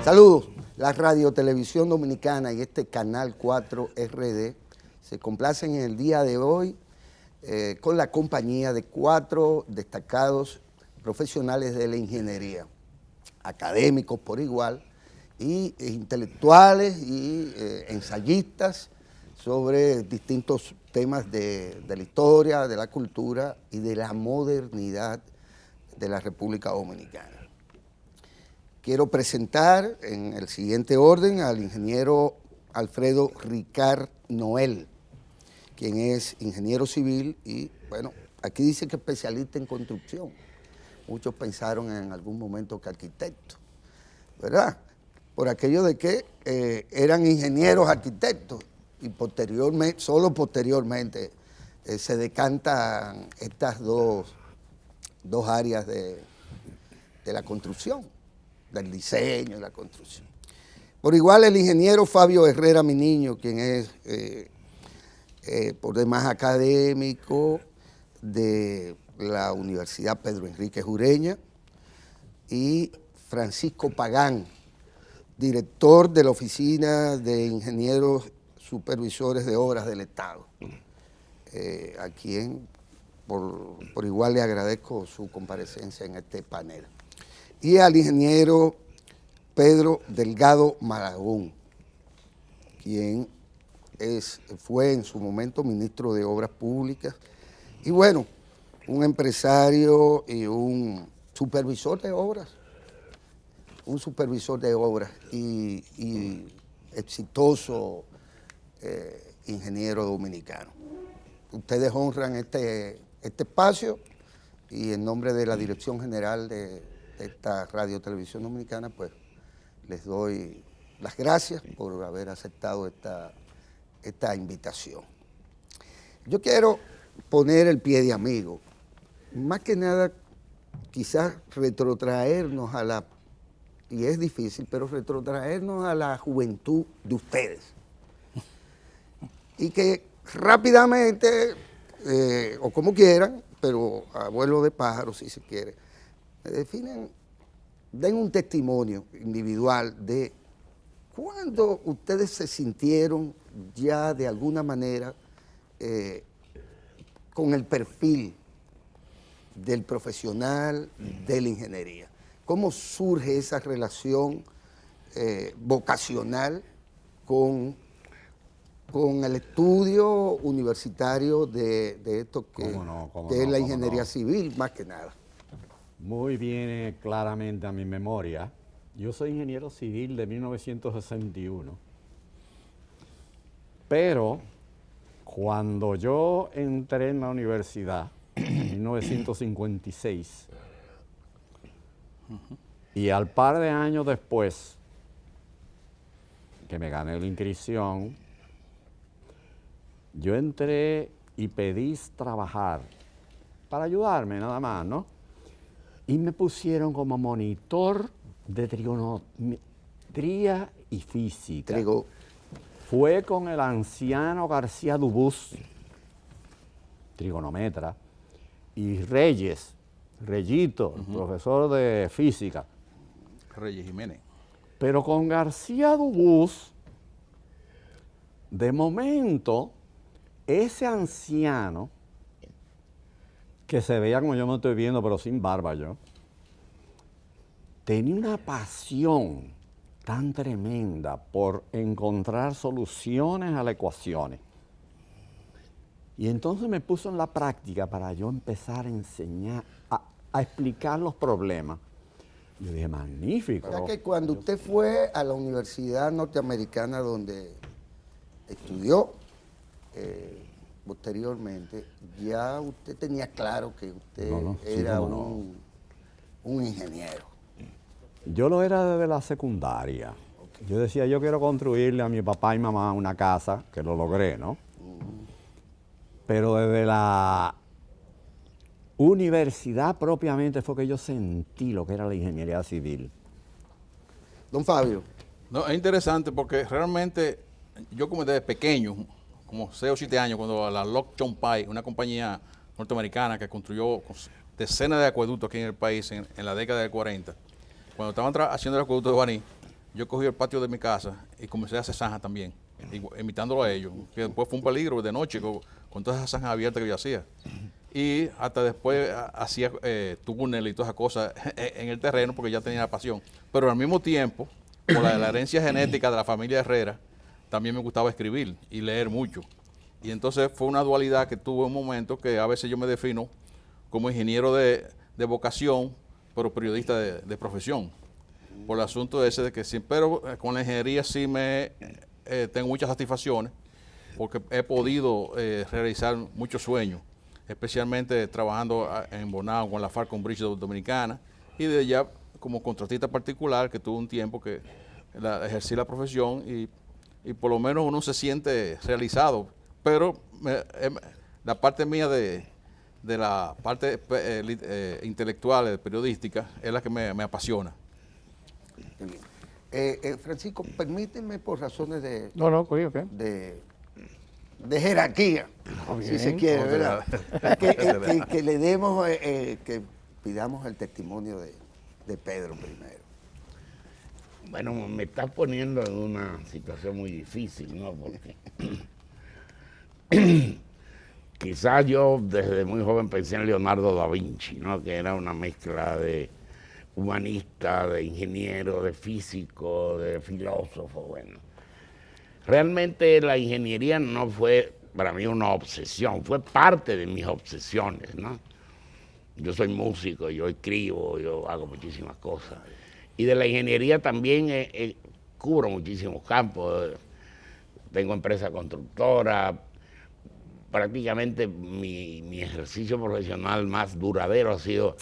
Saludos. La Radio Televisión Dominicana y este Canal 4 RD se complacen en el día de hoy con la compañía de 4 destacados profesionales de la ingeniería, académicos por igual, y intelectuales y ensayistas sobre distintos temas de la historia, de la cultura y de la modernidad de la República Dominicana. Quiero presentar en el siguiente orden al ingeniero Alfredo Ricard Noel, quien es ingeniero civil y, bueno, aquí dice que especialista en construcción. Muchos pensaron en algún momento que arquitecto, ¿verdad? Por aquello de que eran ingenieros arquitectos y posteriormente, solo posteriormente se decantan estas dos áreas de la construcción, del diseño y la construcción. Por igual el ingeniero Fabio Herrera Mi Niño, quien es por demás académico de la Universidad Pedro Enrique Ureña, y Francisco Pagán, director de la Oficina de Ingenieros Supervisores de Obras del Estado, a quien por igual le agradezco su comparecencia en este panel. Y al ingeniero Pedro Delgado Malagón, quien fue en su momento ministro de Obras Públicas y, bueno, un empresario y un supervisor de obras, y exitoso ingeniero dominicano. Ustedes honran este espacio y en nombre de la Dirección General de esta Radio Televisión Dominicana, pues les doy las gracias por haber aceptado esta invitación. Yo quiero poner el pie de amigo, más que nada quizás retrotraernos y es difícil, pero retrotraernos a la juventud de ustedes. Y que rápidamente, o como quieran, pero a vuelo de pájaro si se quiere, den un testimonio individual de cuándo ustedes se sintieron ya de alguna manera con el perfil del profesional de la ingeniería. ¿Cómo surge esa relación vocacional con el estudio universitario de esto que es la ingeniería civil, más que nada? Muy bien, claramente a mi memoria. Yo soy ingeniero civil de 1961. Pero cuando yo entré en la universidad, en 1956, y al par de años después que me gané la inscripción, yo entré y pedí trabajar para ayudarme nada más, ¿no? Y me pusieron como monitor de trigonometría y física. Fue con el anciano García Dubús, trigonometra, y Reyito, profesor de física. Reyes Jiménez. Pero con García Dubús, de momento, ese anciano, que se veía como yo me estoy viendo, pero sin barba yo, tenía una pasión tan tremenda por encontrar soluciones a las ecuaciones. Y entonces me puso en la práctica para yo empezar a enseñar, a explicar los problemas. Yo dije, magnífico. O sea que cuando usted fue a la Universidad Norteamericana donde estudió, posteriormente, ya usted tenía claro que usted era un ingeniero. Yo lo era desde la secundaria. Okay. Yo decía, yo quiero construirle a mi papá y mamá una casa, que lo logré, ¿no? Pero desde la universidad propiamente fue que yo sentí lo que era la ingeniería civil. Don Fabio. No, es interesante porque realmente yo como desde pequeño, como 6 o 7 años, cuando la Lock John Pye, una compañía norteamericana que construyó decenas de acueductos aquí en el país en la década del 40, cuando estaban haciendo el acueducto de Baní, yo cogí el patio de mi casa y comencé a hacer zanjas también, imitándolo a ellos. Que después fue un peligro de noche con todas esas zanjas abiertas que yo hacía. Y hasta después hacía túnel y todas esas cosas en el terreno porque ya tenía la pasión. Pero al mismo tiempo, por la herencia genética de la familia Herrera, también me gustaba escribir y leer mucho. Y entonces fue una dualidad que tuve un momento que a veces yo me defino como ingeniero de vocación, pero periodista de profesión. Por el asunto ese de que pero con la ingeniería sí tengo muchas satisfacciones porque he podido realizar muchos sueños, especialmente trabajando en Bonao con la Falcon Bridge Dominicana y de allá como contratista particular que tuve un tiempo que ejercí la profesión y por lo menos uno se siente realizado, pero la parte mía de la parte intelectual, periodística, es la que me apasiona. Francisco, permíteme por razones de, Oye, ¿qué? de jerarquía, si se quiere, ¿verdad? que le demos, que pidamos el testimonio de Pedro primero. Bueno, me estás poniendo en una situación muy difícil, ¿no? Porque quizás yo desde muy joven pensé en Leonardo da Vinci, ¿no? Que era una mezcla de humanista, de ingeniero, de físico, de filósofo, bueno. Realmente la ingeniería no fue para mí una obsesión, fue parte de mis obsesiones, ¿no? Yo soy músico, yo escribo, yo hago muchísimas cosas. Y de la ingeniería también cubro muchísimos campos. Tengo empresa constructora. Prácticamente mi ejercicio profesional más duradero ha sido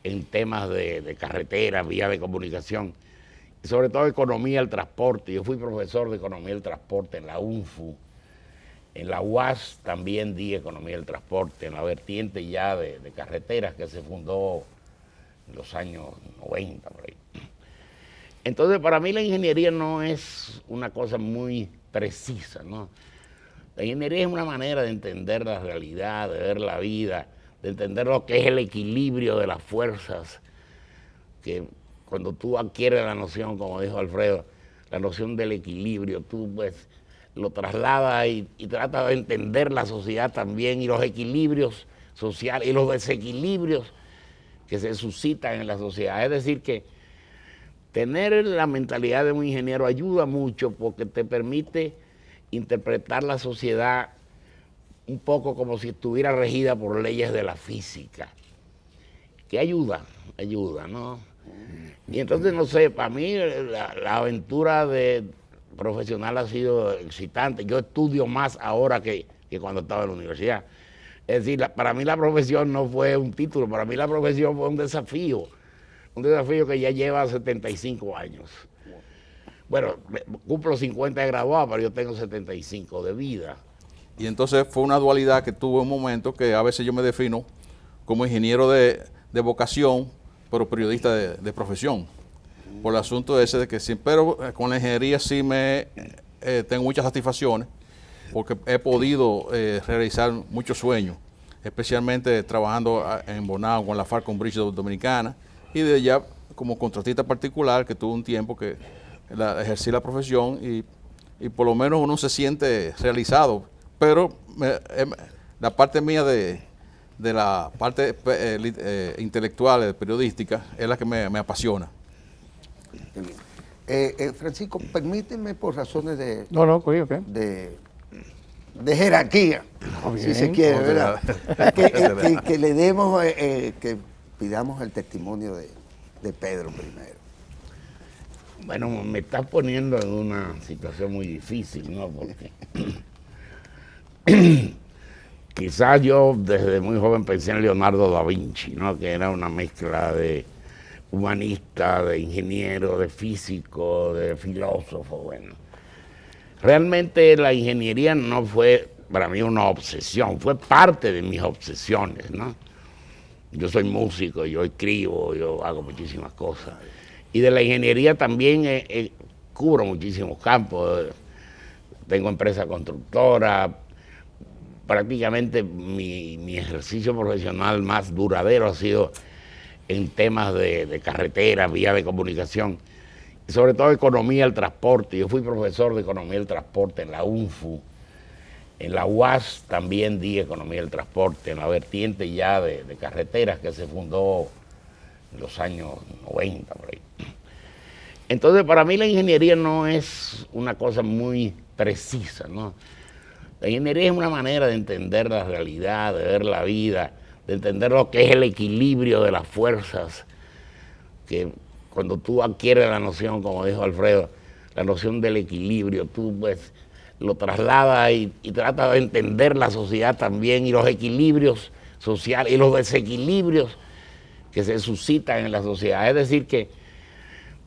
en temas de carretera, vías de comunicación, y sobre todo economía del transporte. Yo fui profesor de economía del transporte en la UNFU. En la UAS también di economía del transporte, en la vertiente ya de carreteras que se fundó en los años 90, por ahí. Entonces, para mí la ingeniería no es una cosa muy precisa, ¿no? La ingeniería es una manera de entender la realidad, de ver la vida, de entender lo que es el equilibrio de las fuerzas, que cuando tú adquieres la noción, como dijo Alfredo, la noción del equilibrio, tú pues lo trasladas y tratas de entender la sociedad también y los equilibrios sociales y los desequilibrios que se suscitan en la sociedad. Es decir, que tener la mentalidad de un ingeniero ayuda mucho porque te permite interpretar la sociedad un poco como si estuviera regida por leyes de la física, que ayuda, ¿no? Y entonces, no sé, para mí la aventura profesional ha sido excitante. Yo estudio más ahora que cuando estaba en la universidad. Es decir, para mí la profesión no fue un título, para mí la profesión fue un desafío que ya lleva 75 años. Bueno, cumplo 50 de graduado, pero yo tengo 75 de vida. Y entonces fue una dualidad que tuve un momento que a veces yo me defino como ingeniero de vocación, pero periodista de profesión. Por el asunto ese de que pero con la ingeniería sí tengo muchas satisfacciones porque he podido realizar muchos sueños, especialmente trabajando en Bonao con la Falcon Bridge Dominicana y de allá como contratista particular que tuve un tiempo que ejercí la profesión y por lo menos uno se siente realizado, pero la parte mía de la parte intelectual, periodística, es la que me apasiona. Francisco, permíteme por razones de, Oye, ¿qué? de jerarquía, si se quiere, ¿verdad? Que le demos, que pidamos el testimonio de Pedro primero. Bueno, me estás poniendo en una situación muy difícil, ¿no? Porque quizás yo desde muy joven pensé en Leonardo da Vinci, ¿no? Que era una mezcla de humanista, de ingeniero, de físico, de filósofo, bueno. Realmente la ingeniería no fue para mí una obsesión, fue parte de mis obsesiones, ¿no? Yo soy músico, yo escribo, yo hago muchísimas cosas. Y de la ingeniería también cubro muchísimos campos. Tengo empresa constructora. Prácticamente mi ejercicio profesional más duradero ha sido en temas de carretera, vías de comunicación, sobre todo economía del transporte. Yo fui profesor de economía del transporte en la UNFU. En la UAS también di economía del transporte, en la vertiente ya de carreteras que se fundó en los años 90, por ahí. Entonces, para mí la ingeniería no es una cosa muy precisa, ¿no? La ingeniería es una manera de entender la realidad, de ver la vida, de entender lo que es el equilibrio de las fuerzas, que cuando tú adquieres la noción, como dijo Alfredo, la noción del equilibrio, tú pues lo trasladas y tratas de entender la sociedad también y los equilibrios sociales y los desequilibrios que se suscitan en la sociedad. Es decir, que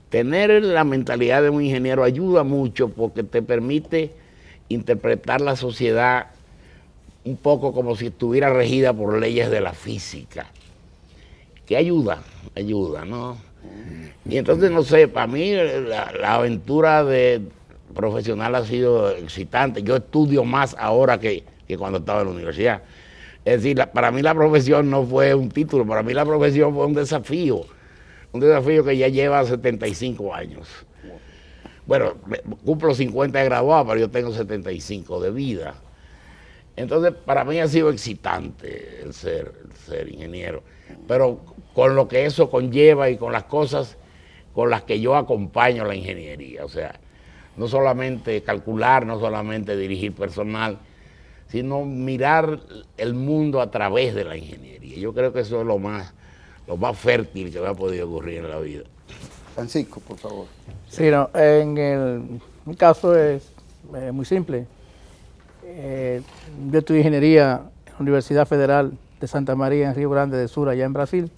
tener la mentalidad de un ingeniero ayuda mucho porque te permite interpretar la sociedad un poco como si estuviera regida por leyes de la física, que ayuda, ¿no? Y entonces, no sé, para mí la aventura profesional ha sido excitante. Yo estudio más ahora que cuando estaba en la universidad. Es decir, para mí la profesión no fue un título, para mí la profesión fue un desafío que ya lleva 75 años. Bueno, cumplo 50 de graduado, pero yo tengo 75 de vida. Entonces, para mí ha sido excitante el ser ingeniero, pero con lo que eso conlleva y con las cosas con las que yo acompaño la ingeniería. O sea, no solamente calcular, no solamente dirigir personal, sino mirar el mundo a través de la ingeniería. Yo creo que eso es lo más fértil que me ha podido ocurrir en la vida. Francisco, por favor. Sí, no, mi caso es muy simple. Yo estudié ingeniería en la Universidad Federal de Santa María en Río Grande do Sul, allá en Brasil.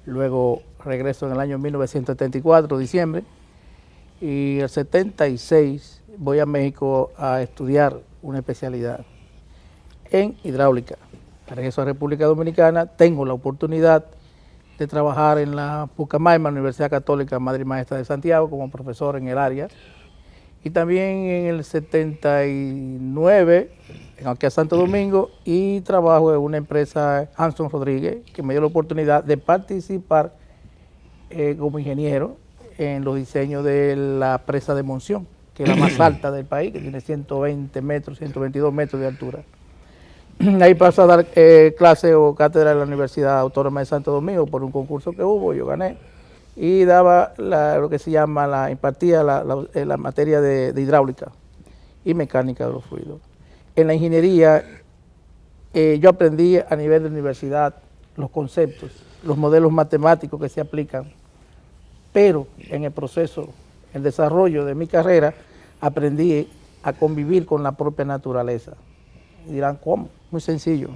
Luego regreso en el año 1974, diciembre, y el 76 voy a México a estudiar una especialidad en hidráulica. Regreso a República Dominicana, tengo la oportunidad de trabajar en la Pucamaima, Universidad Católica Madre y Maestra de Santiago, como profesor en el área. Y también en el 79, aquí a Santo Domingo, y trabajo en una empresa, Hanson Rodríguez, que me dio la oportunidad de participar como ingeniero en los diseños de la presa de Monción, que es la más alta del país, que tiene 120 metros, 122 metros de altura. Ahí paso a dar clase o cátedra en la Universidad Autónoma de Santo Domingo por un concurso que hubo, yo gané, y daba lo que se llama, impartía la materia de hidráulica y mecánica de los fluidos. En la ingeniería, yo aprendí a nivel de universidad los conceptos, los modelos matemáticos que se aplican, pero en el proceso, el desarrollo de mi carrera, aprendí a convivir con la propia naturaleza. Y dirán, ¿cómo? Muy sencillo.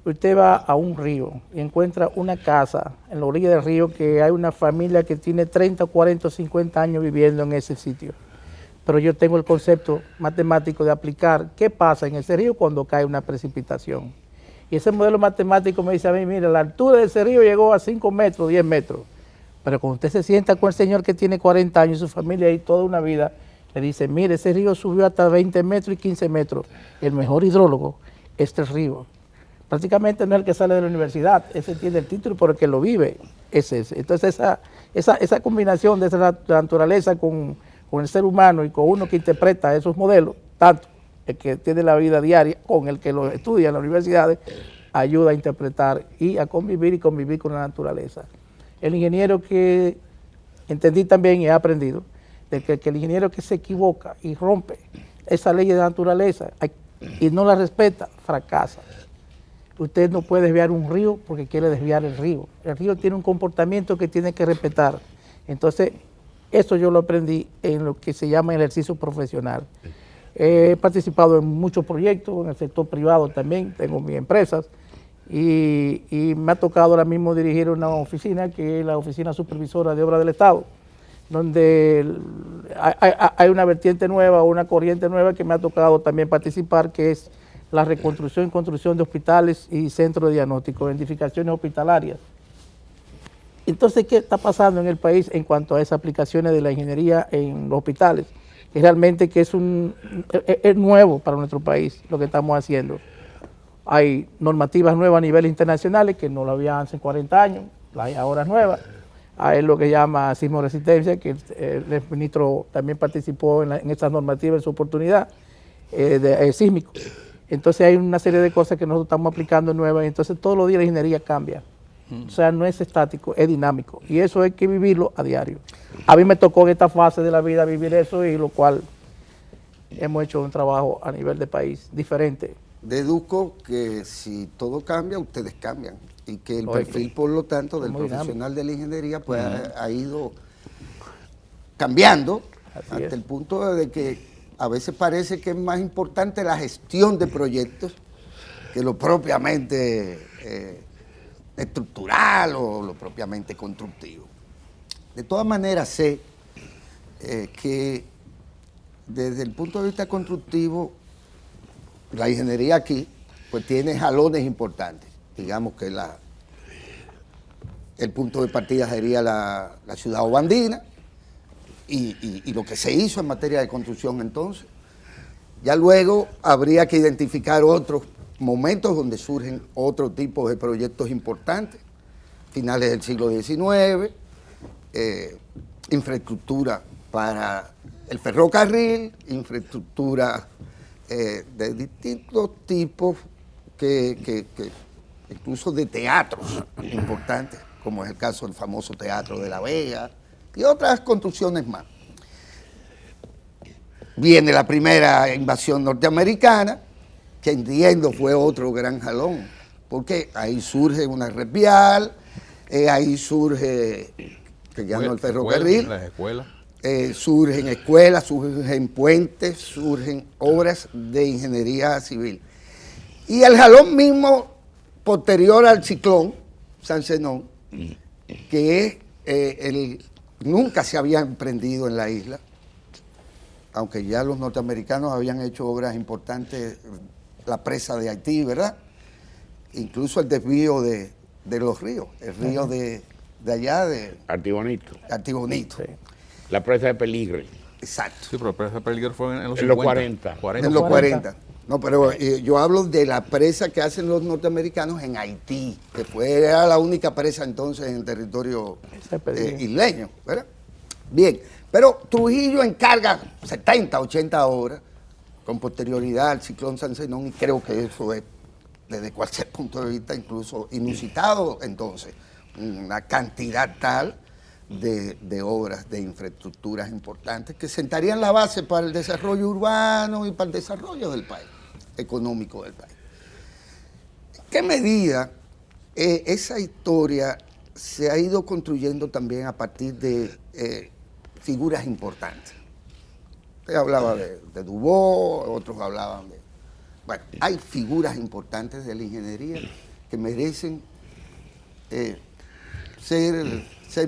Usted va a un río y encuentra una casa en la orilla del río que hay una familia que tiene 30, 40, 50 años viviendo en ese sitio. Pero yo tengo el concepto matemático de aplicar qué pasa en ese río cuando cae una precipitación. Y ese modelo matemático me dice a mí, mira, la altura de ese río llegó a 5 metros, 10 metros. Pero cuando usted se sienta con el señor que tiene 40 años y su familia y toda una vida, le dice, mire, ese río subió hasta 20 metros y 15 metros. El mejor hidrólogo es el río. Prácticamente no es el que sale de la universidad, ese tiene el título por el que lo vive, es ese. Entonces esa combinación de esa naturaleza con el ser humano y con uno que interpreta esos modelos, tanto el que tiene la vida diaria con el que lo estudia en las universidades, ayuda a interpretar y a convivir con la naturaleza. El ingeniero que entendí también y he aprendido, de que el ingeniero que se equivoca y rompe esa ley de la naturaleza y no la respeta, fracasa. Usted no puede desviar un río porque quiere desviar el río. El río tiene un comportamiento que tiene que respetar. Entonces, eso yo lo aprendí en lo que se llama ejercicio profesional. He participado en muchos proyectos, en el sector privado también, tengo mis empresas, y me ha tocado ahora mismo dirigir una oficina, que es la Oficina Supervisora de Obras del Estado, donde hay una vertiente nueva, una corriente nueva que me ha tocado también participar, que es la reconstrucción y construcción de hospitales y centros de diagnóstico, edificaciones hospitalarias. Entonces, ¿qué está pasando en el país en cuanto a esas aplicaciones de la ingeniería en los hospitales? Es realmente que es nuevo para nuestro país lo que estamos haciendo. Hay normativas nuevas a nivel internacional que no lo había hace 40 años, las hay ahora nuevas. Hay lo que llama sismo resistencia, que el ministro también participó en estas normativas en su oportunidad, sísmico. Entonces hay una serie de cosas que nosotros estamos aplicando nuevas, entonces todos los días la ingeniería cambia. O sea, no es estático, es dinámico. Y eso hay que vivirlo a diario. A mí me tocó en esta fase de la vida vivir eso, y lo cual hemos hecho un trabajo a nivel de país diferente. Deduzco que si todo cambia, ustedes cambian. Y que el Lógico. perfil, por lo tanto, del Muy profesional de la ingeniería pues ha ido cambiando Así hasta es. el punto de que a veces parece que es más importante la gestión de proyectos que lo propiamente estructural o lo propiamente constructivo. De todas maneras, sé que desde el punto de vista constructivo, la ingeniería aquí pues tiene jalones importantes. Digamos que el punto de partida sería la ciudad obandina y lo que se hizo en materia de construcción entonces. Ya luego habría que identificar otros momentos donde surgen otro tipo de proyectos importantes, finales del siglo XIX, infraestructura para el ferrocarril, infraestructura de distintos tipos que incluso de teatros importantes, como es el caso del famoso Teatro de la Vega y otras construcciones más. Viene la primera invasión norteamericana, que entiendo fue otro gran jalón, porque ahí surge una red vial, ahí surge, que ya no el ferrocarril, Las escuelas. surgen escuelas, surgen puentes, surgen obras de ingeniería civil. Y el jalón mismo posterior al ciclón San Zenón, que nunca se había emprendido en la isla, aunque ya los norteamericanos habían hecho obras importantes, la presa de Haití, ¿verdad? Incluso el desvío de los ríos, el río de allá, de Artibonito. Artibonito. Sí. La presa de Peligre. Exacto. Sí, pero ese peligro fue en los En los 50. 40. En los 40. 40. No, pero yo hablo de la presa que hacen los norteamericanos en Haití, que era la única presa entonces en el territorio Ese Peligre. isleño, ¿verdad? Bien, pero Trujillo encarga 70, 80 obras con posterioridad al ciclón San Zenón, y creo que eso es, desde cualquier punto de vista, incluso inusitado entonces, una cantidad tal de obras, de infraestructuras importantes que sentarían la base para el desarrollo urbano y para el desarrollo del país, económico del país. ¿En qué medida esa historia se ha ido construyendo también a partir de figuras importantes? Usted hablaba de Dubó, otros hablaban de... Bueno, hay figuras importantes de la ingeniería que merecen ser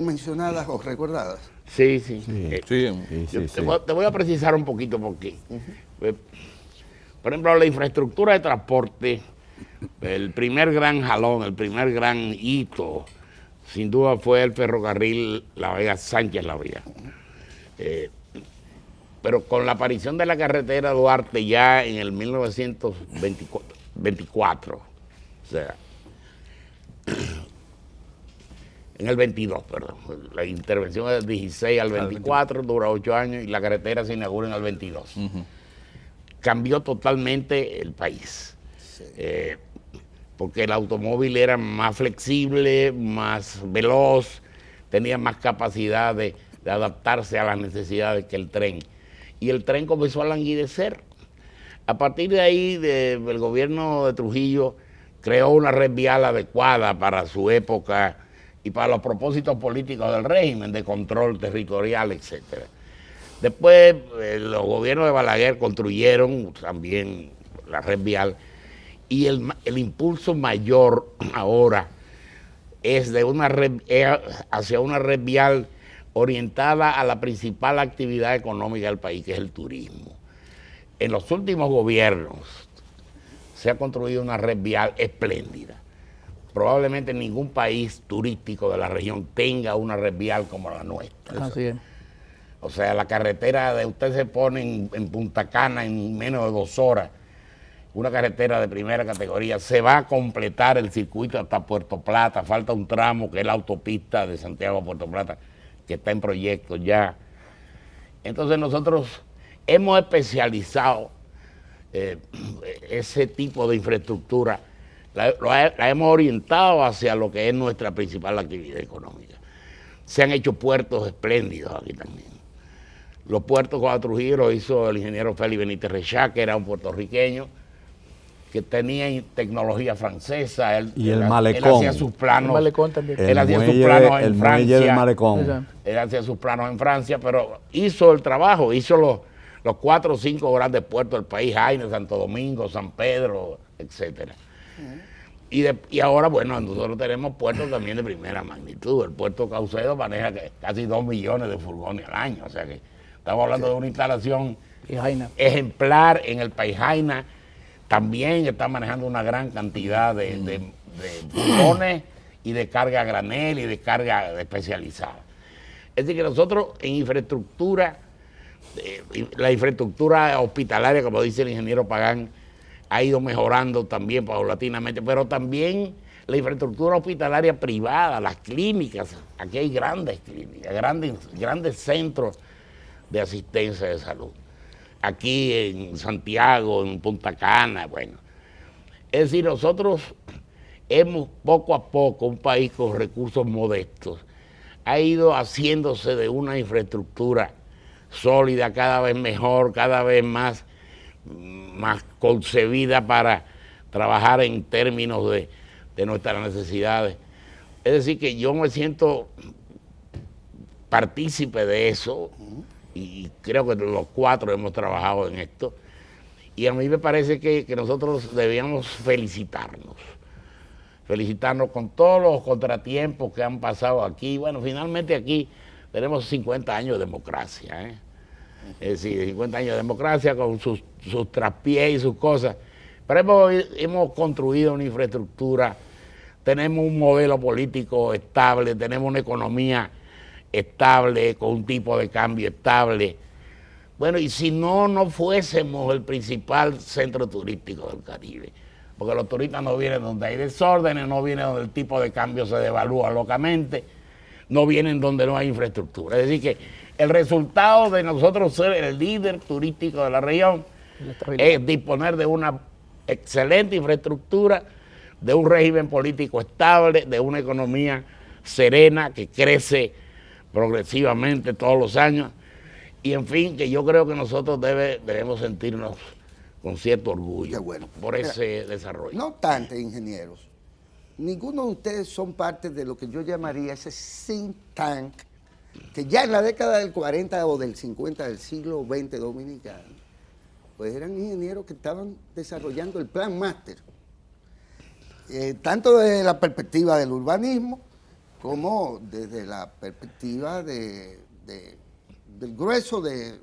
mencionadas o recordadas. Sí, sí. Sí, Yo te voy a precisar un poquito porque, por ejemplo, la infraestructura de transporte, el primer gran jalón, el primer gran hito, sin duda fue el ferrocarril La Vega Sánchez La Vega. Pero con la aparición de la carretera Duarte ya en el 1924, o sea, en el 22, perdón. La intervención es del 16 al 24, dura 8 años y la carretera se inaugura en el 22. Cambió totalmente el país. Sí. Porque el automóvil era más flexible, más veloz, tenía más capacidad de adaptarse a las necesidades que el tren. Y el tren comenzó a languidecer. A partir de ahí, el gobierno de Trujillo creó una red vial adecuada para su época y para los propósitos políticos del régimen, de control territorial, etc. Después, los gobiernos de Balaguer construyeron también la red vial, y el impulso mayor ahora es de hacia una red vial orientada a la principal actividad económica del país, que es el turismo. En los últimos gobiernos se ha construido una red vial espléndida. Probablemente ningún país turístico de la región tenga una red vial como la nuestra. Así es. O sea, la carretera de usted se pone en Punta Cana en menos de 2 horas una carretera de primera categoría. Se va a completar el circuito hasta Puerto Plata, falta un tramo que es la autopista de Santiago a Puerto Plata, que está en proyecto ya. Entonces nosotros hemos especializado ese tipo de infraestructura, la hemos orientado hacia lo que es nuestra principal actividad económica. Se han hecho puertos espléndidos aquí también. Los puertos con Trujillo los hizo el ingeniero Félix Benítez Rechá, que era un puertorriqueño que tenía tecnología francesa. Y el malecón. Él hacía sus planos. El malecón también. Él hacía sus planos en Francia. Del malecón. Exacto. Él hacía sus planos en Francia, pero hizo el trabajo, hizo los 4 o 5 grandes puertos del país, Jaina, Santo Domingo, San Pedro, etcétera. Y ahora, bueno, nosotros tenemos puertos también de primera magnitud. El puerto Caucedo maneja casi 2 millones de furgones al año, o sea que estamos hablando de una instalación Y Jaina. ejemplar en el país. Jaina también está manejando una gran cantidad de furgones y de carga a granel y de carga especializada. Es decir, que nosotros en infraestructura, la infraestructura hospitalaria, como dice el ingeniero Pagán, ha ido mejorando también paulatinamente, pero también la infraestructura hospitalaria privada, las clínicas, aquí hay grandes clínicas, grandes centros de asistencia de salud. Aquí en Santiago, en Punta Cana, bueno. Es decir, nosotros hemos poco a poco, un país con recursos modestos, ha ido haciéndose de una infraestructura sólida, cada vez mejor, cada vez más concebida para trabajar en términos de nuestras necesidades. Es decir, que yo me siento partícipe de eso y creo que los 4 hemos trabajado en esto. Y a mí me parece que nosotros debíamos felicitarnos con todos los contratiempos que han pasado aquí. Bueno, finalmente aquí tenemos 50 años de democracia, ¿eh? Es decir, 50 años de democracia con sus traspiés y sus cosas. Pero hemos construido una infraestructura, tenemos un modelo político estable, tenemos una economía estable, con un tipo de cambio estable. Bueno, y si no fuésemos el principal centro turístico del Caribe, porque los turistas no vienen donde hay desórdenes, no vienen donde el tipo de cambio se devalúa locamente, no vienen donde no hay infraestructura. Es decir, que el resultado de nosotros ser el líder turístico de la región es disponer de una excelente infraestructura, de un régimen político estable, de una economía serena que crece progresivamente todos los años. Y en fin, que yo creo que nosotros debemos sentirnos con cierto orgullo por ese desarrollo. No obstante, ingenieros, ninguno de ustedes son parte de lo que yo llamaría ese think tank que ya en la década del 40 o del 50 del siglo XX dominicano, pues eran ingenieros que estaban desarrollando el Plan Máster, tanto desde la perspectiva del urbanismo como desde la perspectiva del grueso de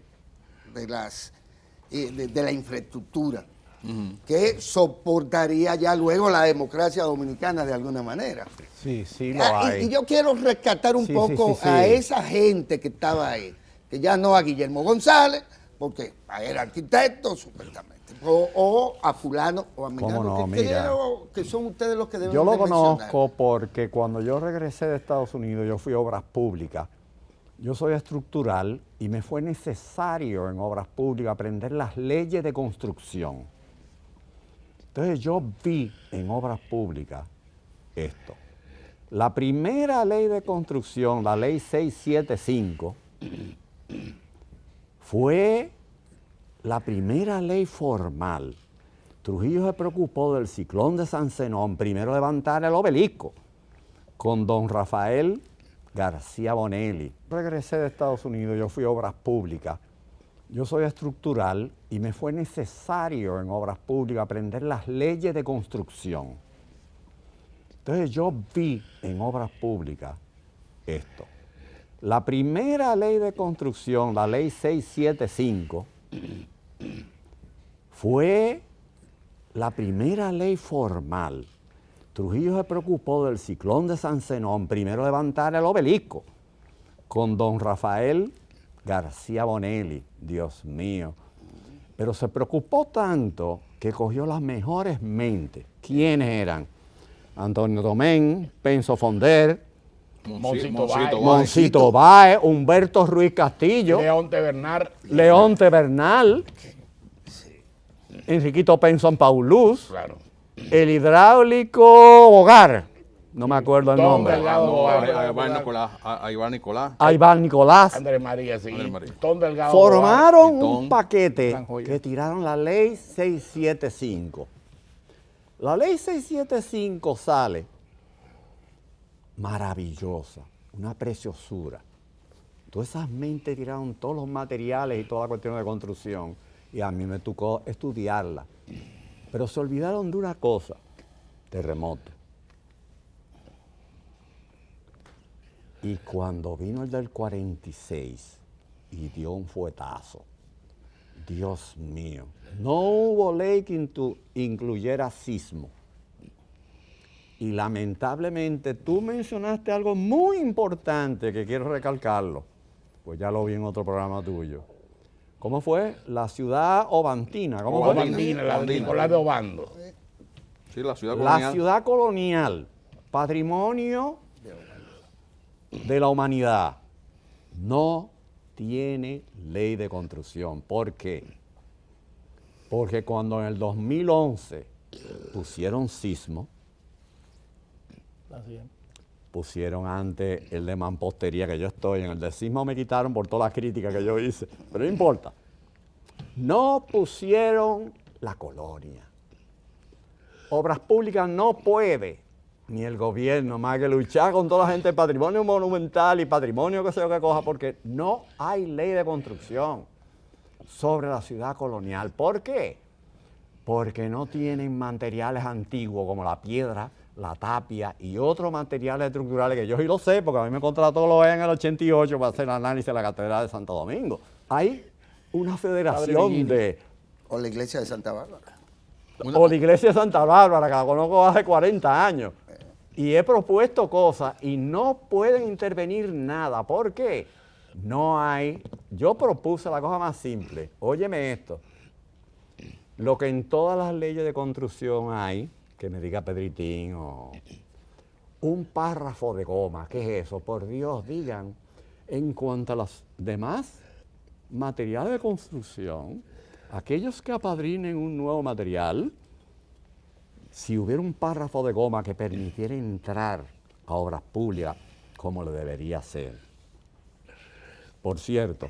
la infraestructura, que soportaría ya luego la democracia dominicana de alguna manera. Sí, sí lo hay. Y yo quiero rescatar un poco a esa gente que estaba ahí, que ya no a Guillermo González, porque era arquitecto, supuestamente, o a fulano o a mengano, ¿Cómo no? que Mira, creo que son ustedes los que deben yo lo de mencionar. conozco porque cuando yo regresé de Estados Unidos, yo fui a obras públicas. Yo soy estructural y me fue necesario en obras públicas aprender las leyes de construcción. Entonces yo vi en obras públicas esto. La primera ley de construcción, la ley 675, fue la primera ley formal. Trujillo se preocupó del ciclón de San Zenón, primero levantar el obelisco, con don Rafael García Bonelli. Regresé de Estados Unidos, yo fui a obras públicas. Yo soy estructural y me fue necesario en obras públicas aprender las leyes de construcción. Entonces yo vi en obras públicas esto. La primera ley de construcción, la ley 675, fue la primera ley formal. Trujillo se preocupó del ciclón de San Zenón, primero levantar el obelisco, con don Rafael García Bonelli, Dios mío. Pero se preocupó tanto que cogió las mejores mentes. ¿Quiénes eran? Antonio Domén, Penso Fonder, Moncito Báez, Humberto Ruiz Castillo, Leonte Bernal, Enriquito Penson Paulús, Claro. el hidráulico Hogar, no me acuerdo el nombre. A Iván Nicolás. A Iván Nicolás. Andrés María, sí. Andrés María. Tom Delgado. Formaron Titón. un paquete Gran joya. que tiraron la ley 675. La ley 675 sale maravillosa, una preciosura. Todas esas mentes tiraron todos los materiales y toda la cuestión de construcción y a mí me tocó estudiarla. Pero se olvidaron de una cosa, terremoto. Y cuando vino el del 46 y dio un fuetazo, Dios mío, no hubo ley que incluyera sismo. Y lamentablemente tú mencionaste algo muy importante que quiero recalcarlo, pues ya lo vi en otro programa tuyo. ¿Cómo fue? La ciudad obantina. ¿Cómo fue? Obandina, la de Nicolás de Obando. Sí, la ciudad La colonial. ciudad colonial, patrimonio de la humanidad, no tiene ley de construcción. ¿Por qué? Porque cuando en el 2011 pusieron sismo, Así es. pusieron antes el de mampostería, que yo estoy, en el de sismo me quitaron por todas las críticas que yo hice, pero no importa. No pusieron la colonia. Obras Públicas no puede, ni el gobierno, más que luchar con toda la gente de patrimonio monumental y patrimonio que sé yo que coja, porque no hay ley de construcción sobre la ciudad colonial. ¿Por qué? Porque no tienen materiales antiguos como la piedra, la tapia y otros materiales estructurales que yo sí lo sé, porque a mí me contrató lo en el 88 para hacer el análisis de la Catedral de Santo Domingo. Hay una federación de... O la iglesia de Santa Bárbara. O la iglesia de Santa Bárbara, que la conozco hace 40 años. Y he propuesto cosas y no pueden intervenir nada. ¿Por qué? No hay... Yo propuse la cosa más simple. Óyeme esto. Lo que en todas las leyes de construcción hay, que me diga Pedritín, o un párrafo de goma. ¿Qué es eso? Por Dios, digan, en cuanto a los demás materiales de construcción, aquellos que apadrinen un nuevo material, si hubiera un párrafo de goma que permitiera entrar a obras públicas como lo debería ser. Por cierto,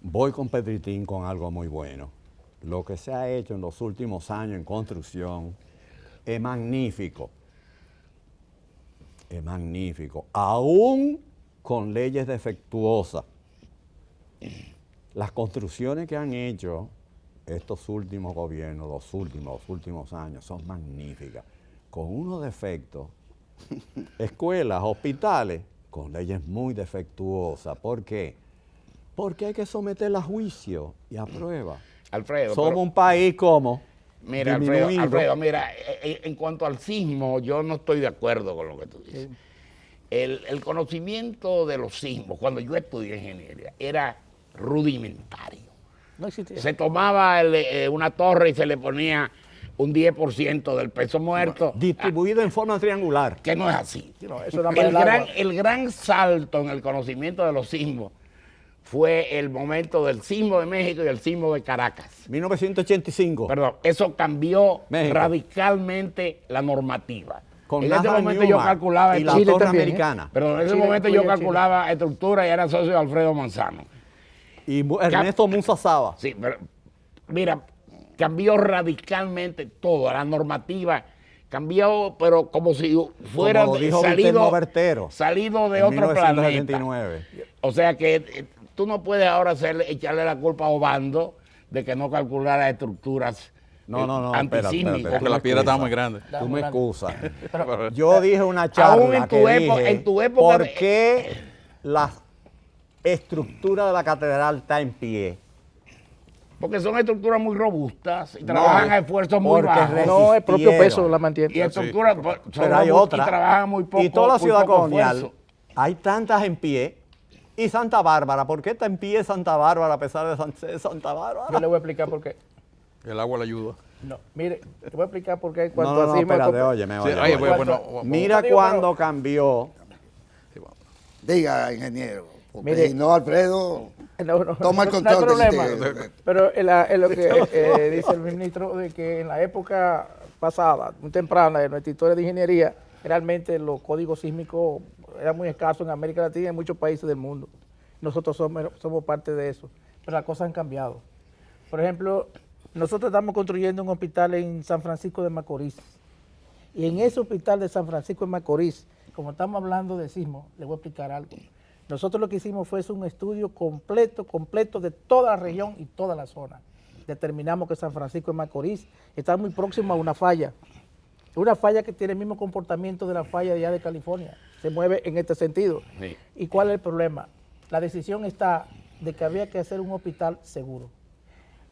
voy con Pedritín con algo muy bueno. Lo que se ha hecho en los últimos años en construcción es magnífico. Es magnífico. Aún con leyes defectuosas. Las construcciones que han hecho estos últimos gobiernos, los últimos años, son magníficas. Con unos defectos, escuelas, hospitales, con leyes muy defectuosas. ¿Por qué? Porque hay que someterlas a juicio y a prueba. Alfredo. Somos pero- un país como... Mira, disminuido. Alfredo, mira, en cuanto al sismo, yo no estoy de acuerdo con lo que tú dices. El conocimiento de los sismos, cuando yo estudié ingeniería, era rudimentario. No existía. Se tomaba una torre y se le ponía un 10% del peso muerto, Distribuido en forma triangular. que no es así. Sí, no, eso era para el agua. El gran salto en el conocimiento de los sismos fue el momento del sismo de México y el sismo de Caracas. 1985. Perdón, eso cambió México. radicalmente la normativa. Con en ese Nathan momento yo Newman calculaba... y la Chile Torre también, Americana. Perdón, en ese Chile, momento yo Chile. calculaba estructura y era socio de Alfredo Manzano. Y Ernesto Musa Saba. Sí, pero mira, cambió radicalmente todo, la normativa cambió, pero como si fuera Como lo dijo Guillermo Bertero salido de en otro planeta. 1979. O sea que tú no puedes ahora echarle la culpa a Obando de que no calculara estructuras No, antisísmicas. espérate. Porque la piedra estaba muy grande. Tú me excusas. Pero- Yo dije una Aún charla en tu que época- dije, en tu época ¿por de- qué la estructura de la catedral está en pie? Porque son estructuras muy robustas y trabajan a esfuerzos muy porque bajos. No, el propio resistieron. peso la mantiene. Y estructuras son Pero hay robustas otra. y trabajan muy poco. Y toda la muy ciudad poco colonial, esfuerzo. hay tantas en pie ¿Y Santa Bárbara? ¿Por qué está en pie Santa Bárbara a pesar de ser Santa Bárbara? Yo le voy a explicar por qué. El agua le ayuda. No, mire, te voy a explicar por qué No, cuando no, no, así me espérate, compro- óyeme, Sí, óyeme, oye, óyeme. bueno, Mira No digo, cuando cambió. Diga, ingeniero. Porque Mire. si no, Alfredo No, toma el no hay control. problema. de- Pero en lo que dice el ministro, de que en la época pasada, muy temprana de nuestra historia de ingeniería, realmente los códigos sísmicos eran muy escasos en América Latina y en muchos países del mundo. Nosotros somos parte de eso, pero las cosas han cambiado. Por ejemplo, nosotros estamos construyendo un hospital en San Francisco de Macorís. Y en ese hospital de San Francisco de Macorís, como estamos hablando de sismo, les voy a explicar algo. Nosotros lo que hicimos fue un estudio completo de toda la región y toda la zona. Determinamos que San Francisco de Macorís está muy próximo a una falla que tiene el mismo comportamiento de la falla de allá de California. Se mueve en este sentido. Sí. ¿Y cuál es el problema? La decisión está de que había que hacer un hospital seguro.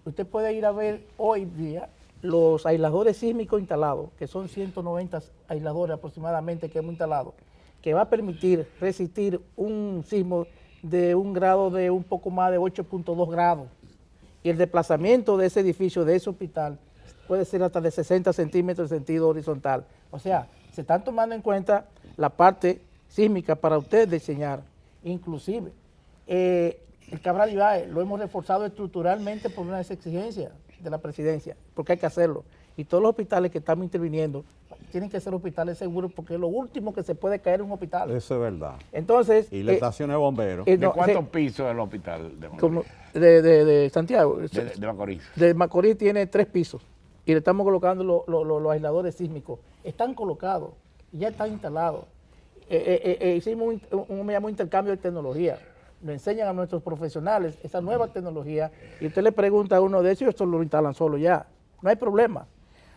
Usted puede ir a ver hoy día los aisladores sísmicos instalados, que son 190 aisladores aproximadamente que hemos instalado, que va a permitir resistir un sismo de un grado de un poco más de 8.2 grados. Y el desplazamiento de ese edificio, de ese hospital, puede ser hasta de 60 centímetros en sentido horizontal. O sea, se están tomando en cuenta la parte sísmica para usted diseñar. Inclusive, el Cabral Ibáez lo hemos reforzado estructuralmente por una exigencia de la presidencia, porque hay que hacerlo. Y todos los hospitales que estamos interviniendo tienen que ser hospitales seguros, porque es lo último que se puede caer en un hospital. Eso es verdad. Entonces, Y la estación de bomberos. ¿De no, cuántos pisos es el hospital de Macorís? como de Santiago, De Macorís. de Macorís tiene 3 pisos y le estamos colocando los aisladores sísmicos. Están colocados, ya están instalados. Hicimos un intercambio de tecnología. Nos enseñan a nuestros profesionales esa nueva tecnología y usted le pregunta a uno de ellos, esto lo instalan solo ya. No hay problema.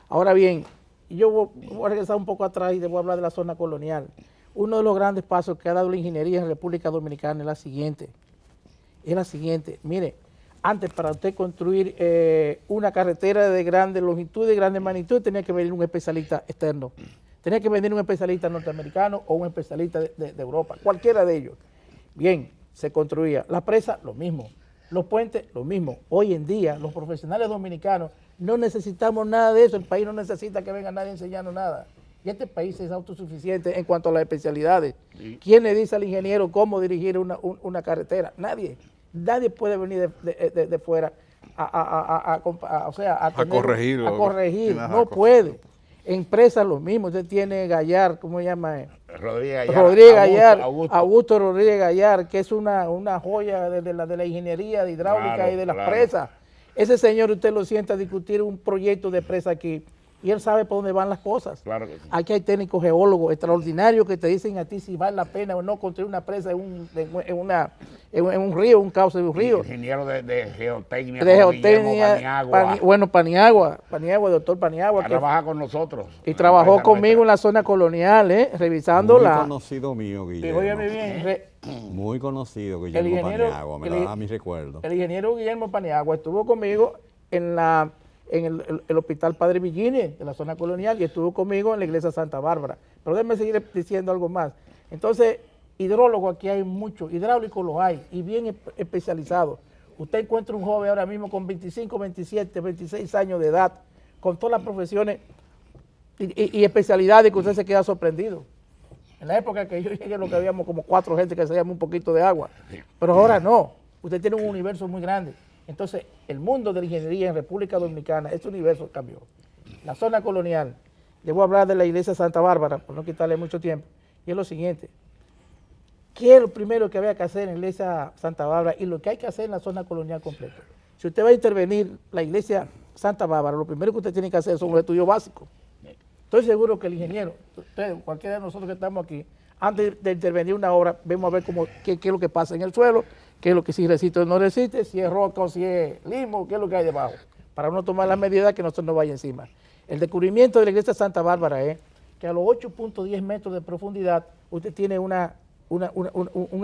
Ahora bien, yo voy a regresar un poco atrás y le voy a hablar de la zona colonial. Uno de los grandes pasos que ha dado la ingeniería en República Dominicana es la siguiente. Mire, antes para usted construir una carretera de grande longitud y grande magnitud tenía que venir un especialista externo. Tenía que venir un especialista norteamericano o un especialista de Europa, cualquiera de ellos. Bien, se construía. La presa, lo mismo. Los puentes, lo mismo. Hoy en día, los profesionales dominicanos no necesitamos nada de eso. El país no necesita que venga nadie enseñando nada. Y este país es autosuficiente en cuanto a las especialidades. Sí. ¿Quién le dice al ingeniero cómo dirigir una carretera? Nadie. Nadie puede venir de fuera a corregirlo. A corregir. No puede. Empresas lo mismo. Usted tiene Gallar, ¿cómo se llama? Rodríguez Gallar, Augusto Rodríguez Gallar, que es una joya de la ingeniería, de hidráulica y de las presas. Ese señor usted lo sienta a discutir un proyecto de presa aquí y él sabe por dónde van las cosas. Claro que sí. Aquí hay técnicos geólogos extraordinarios que te dicen a ti si vale la pena o no construir una presa en un río, un cauce de un río. Ingeniero de geotecnia. De geotecnia, Paniagua, doctor Paniagua. Trabaja con nosotros. Y trabajó conmigo en la zona colonial, revisando Muy la... conocido mío, Guillermo. Óyeme bien, muy conocido, Guillermo Paniagua, me lo da mi recuerdo. El ingeniero Guillermo Paniagua estuvo conmigo en el Hospital Padre Villini de la zona colonial y estuvo conmigo en la iglesia Santa Bárbara. Pero déjeme seguir diciendo algo más. Entonces, hidrólogos aquí hay muchos, hidráulicos los hay y bien especializados. Usted encuentra un joven ahora mismo con 25, 27, 26 años de edad, con todas las profesiones y especialidades que usted se queda sorprendido. En la época que yo llegué lo que habíamos como 4 gente que sabíamos un poquito de agua, pero ahora no. Usted tiene un universo muy grande. Entonces, el mundo de la ingeniería en República Dominicana, este universo cambió. La zona colonial, le voy a hablar de la iglesia Santa Bárbara, por no quitarle mucho tiempo, y es lo siguiente. ¿Qué es lo primero que había que hacer en la iglesia Santa Bárbara y lo que hay que hacer en la zona colonial completa? Si usted va a intervenir la iglesia Santa Bárbara, lo primero que usted tiene que hacer son los estudios básicos. Estoy seguro que el ingeniero, usted, cualquiera de nosotros que estamos aquí, antes de intervenir una obra, vemos a ver qué es lo que pasa en el suelo, qué es lo que si resiste o no resiste, si es roca o si es limo, qué es lo que hay debajo, para uno tomar las medidas que no se nos vaya encima. El descubrimiento de la iglesia Santa Bárbara es que a los 8.10 metros de profundidad usted tiene un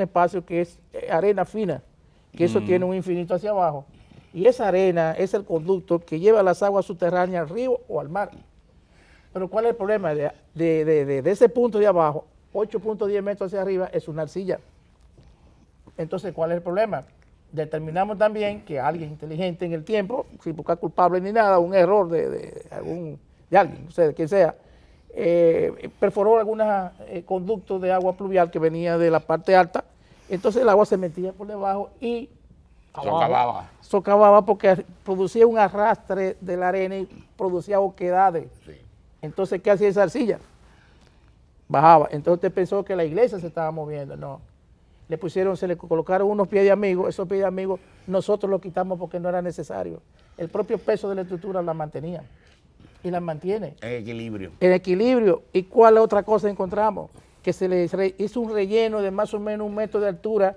espacio que es arena fina, que eso tiene un infinito hacia abajo, y esa arena es el conducto que lleva las aguas subterráneas al río o al mar. Pero ¿cuál es el problema? De ese punto de abajo, 8.10 metros hacia arriba, es una arcilla. Entonces, ¿cuál es el problema? Determinamos también que alguien inteligente en el tiempo, sin buscar culpable ni nada, un error de alguien, no sé, de quien sea, perforó algunos conductos de agua pluvial que venía de la parte alta, entonces el agua se metía por debajo y socavaba porque producía un arrastre de la arena y producía oquedades. Sí. Entonces, ¿qué hacía esa arcilla? Bajaba. Entonces usted pensó que la iglesia se estaba moviendo. No. Se le colocaron unos pies de amigo. Esos pies de amigo nosotros los quitamos porque no era necesario. El propio peso de la estructura la mantenía y la mantiene. En equilibrio. En equilibrio. ¿Y cuál otra cosa encontramos? Que se le hizo un relleno de más o menos 1 metro de altura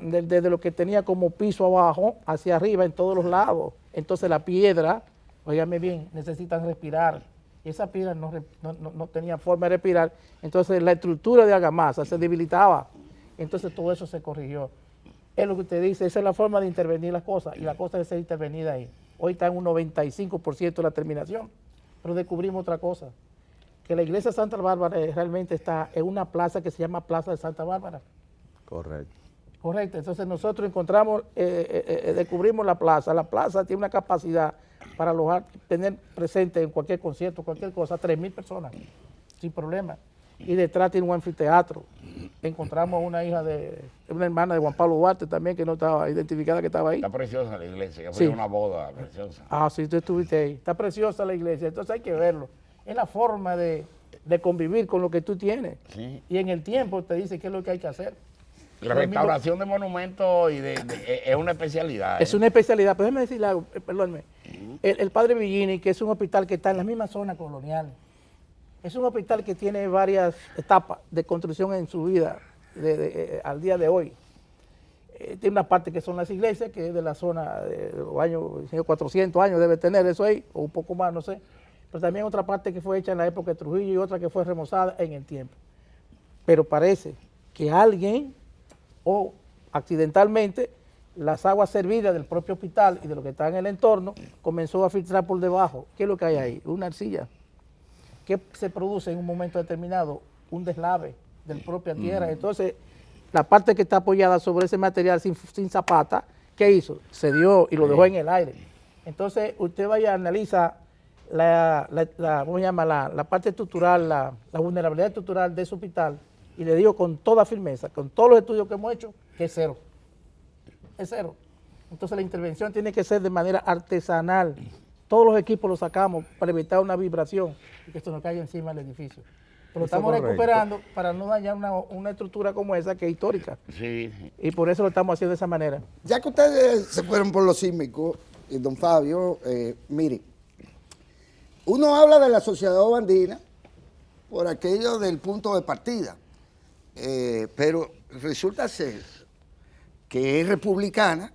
desde lo que tenía como piso abajo hacia arriba en todos los lados. Entonces la piedra, óigame bien, necesitan respirar. Y esa piedra no tenía forma de respirar. Entonces la estructura de argamasa se debilitaba. Entonces todo eso se corrigió. Es lo que usted dice, esa es la forma de intervenir las cosas. Y la cosa debe ser intervenida ahí. Hoy está en un 95% de la terminación. Pero descubrimos otra cosa. Que la iglesia de Santa Bárbara realmente está en una plaza que se llama Plaza de Santa Bárbara. Correcto. Correcto, entonces nosotros encontramos, descubrimos la plaza. La plaza tiene una capacidad para alojar, tener presente en cualquier concierto, cualquier cosa, 3,000 personas, sin problema. Y detrás tiene un anfiteatro. Encontramos una una hermana de Juan Pablo Duarte también, que no estaba identificada, que estaba ahí. Está preciosa la iglesia, ya Sí. fue una boda preciosa. Ah, sí, tú estuviste ahí. Está preciosa la iglesia, entonces hay que verlo. Es la forma de convivir con lo que tú tienes. Sí. Y en el tiempo te dice qué es lo que hay que hacer. La restauración de monumentos es una especialidad. Es una especialidad, pero déjeme decirle algo, perdóneme. El Padre Villini, que es un hospital que está en la misma zona colonial, es un hospital que tiene varias etapas de construcción en su vida al día de hoy. Tiene una parte que son las iglesias, que es de la zona de los años, 400 años debe tener eso ahí, o un poco más, no sé. Pero también otra parte que fue hecha en la época de Trujillo y otra que fue remozada en el tiempo. Pero parece que alguien, o accidentalmente, las aguas servidas del propio hospital y de lo que está en el entorno, comenzó a filtrar por debajo. ¿Qué es lo que hay ahí? Una arcilla. ¿Qué se produce en un momento determinado? Un deslave de la propia tierra. Entonces, la parte que está apoyada sobre ese material sin zapata, ¿qué hizo? Se dio y lo dejó en el aire. Entonces, usted vaya a analizar ¿cómo se llama? La parte estructural, la vulnerabilidad estructural de ese hospital, y le digo con toda firmeza, con todos los estudios que hemos hecho, que es cero. Es cero. Entonces la intervención tiene que ser de manera artesanal. Todos los equipos los sacamos para evitar una vibración y que esto no caiga encima del edificio. Pero Eso estamos es correcto. recuperando para no dañar una estructura como esa que es histórica. Sí. Y por eso lo estamos haciendo de esa manera. Ya que ustedes se fueron por lo sísmico, don Fabio, mire, uno habla de la sociedad andina por aquello del punto de partida, pero resulta ser que es republicana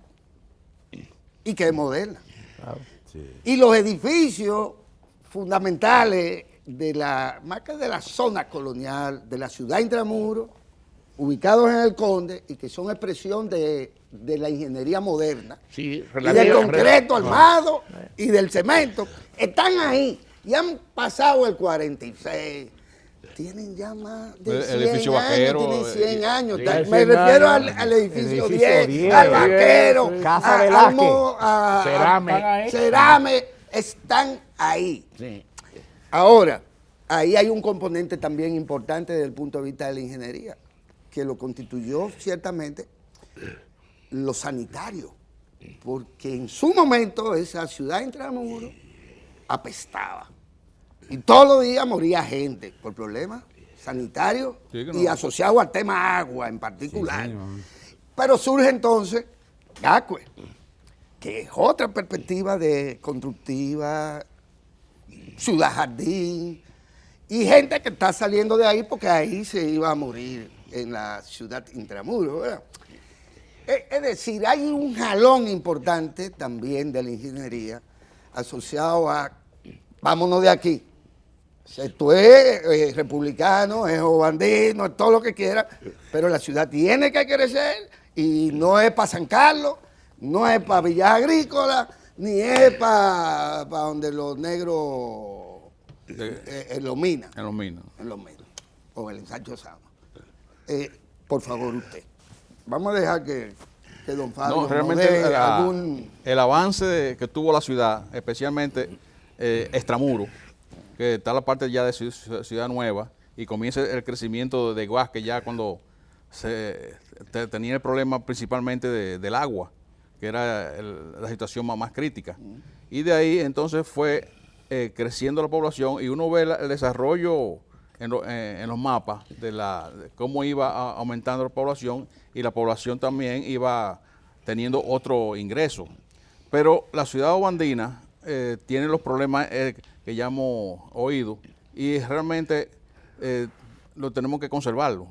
y que es moderna. Claro. Y los edificios fundamentales más que de la zona colonial, de la ciudad intramuros, ubicados en el Conde y que son expresión de la ingeniería moderna, Sí, y del concreto armado y del cemento, están ahí y han pasado el 46. Tienen ya más de El 100 edificio años, Vaquero, tienen 100 años. sí, Me 100 refiero años. al edificio El 10, edificio 10, al Vaquero, Casa a Velázquez, Cerame. Cerame, están ahí. Sí. Ahora, ahí hay un componente también importante desde el punto de vista de la ingeniería, que lo constituyó ciertamente lo sanitario, porque en su momento esa ciudad intramuros apestaba. Y todos los días moría gente por problemas sanitarios Sí, que y no. asociado al tema agua en particular. Sí, señor. Pero surge entonces Gacue, que es otra perspectiva de constructiva, ciudad jardín, y gente que está saliendo de ahí porque ahí se iba a morir en la ciudad intramuros, ¿verdad? Es decir, hay un jalón importante también de la ingeniería asociado a vámonos de aquí. Esto es republicano, es obandino, es todo lo que quiera, pero la ciudad tiene que crecer y no es para San Carlos, no es para Villa Agrícola, ni es para donde los negros en los minas. En los minos. En los minas, o el ensancho Sama. Por favor, usted. vamos a dejar que don Fabio No, nos realmente dé algún... el avance que tuvo la ciudad, especialmente extramuro, que está la parte ya de Ciudad Nueva, y comienza el crecimiento de Guasque ya cuando tenía el problema principalmente del agua, que era la situación más crítica. Y de ahí entonces fue creciendo la población, y uno ve el desarrollo en los mapas de cómo iba aumentando la población, y la población también iba teniendo otro ingreso. Pero la ciudad obandina tiene los problemas que ya hemos oído, y realmente lo tenemos que conservarlo.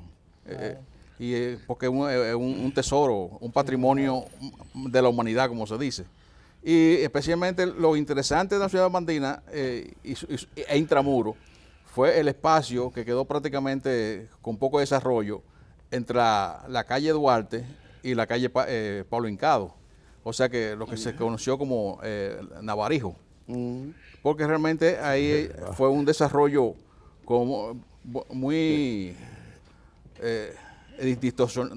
Porque es un tesoro, un patrimonio de la humanidad, como se dice. Y especialmente lo interesante de la ciudad obandina e intramuro fue el espacio que quedó prácticamente con poco desarrollo entre la calle Duarte y la calle Pablo Hincado. O sea que lo que se conoció como Navarijo. Porque realmente ahí fue un desarrollo como muy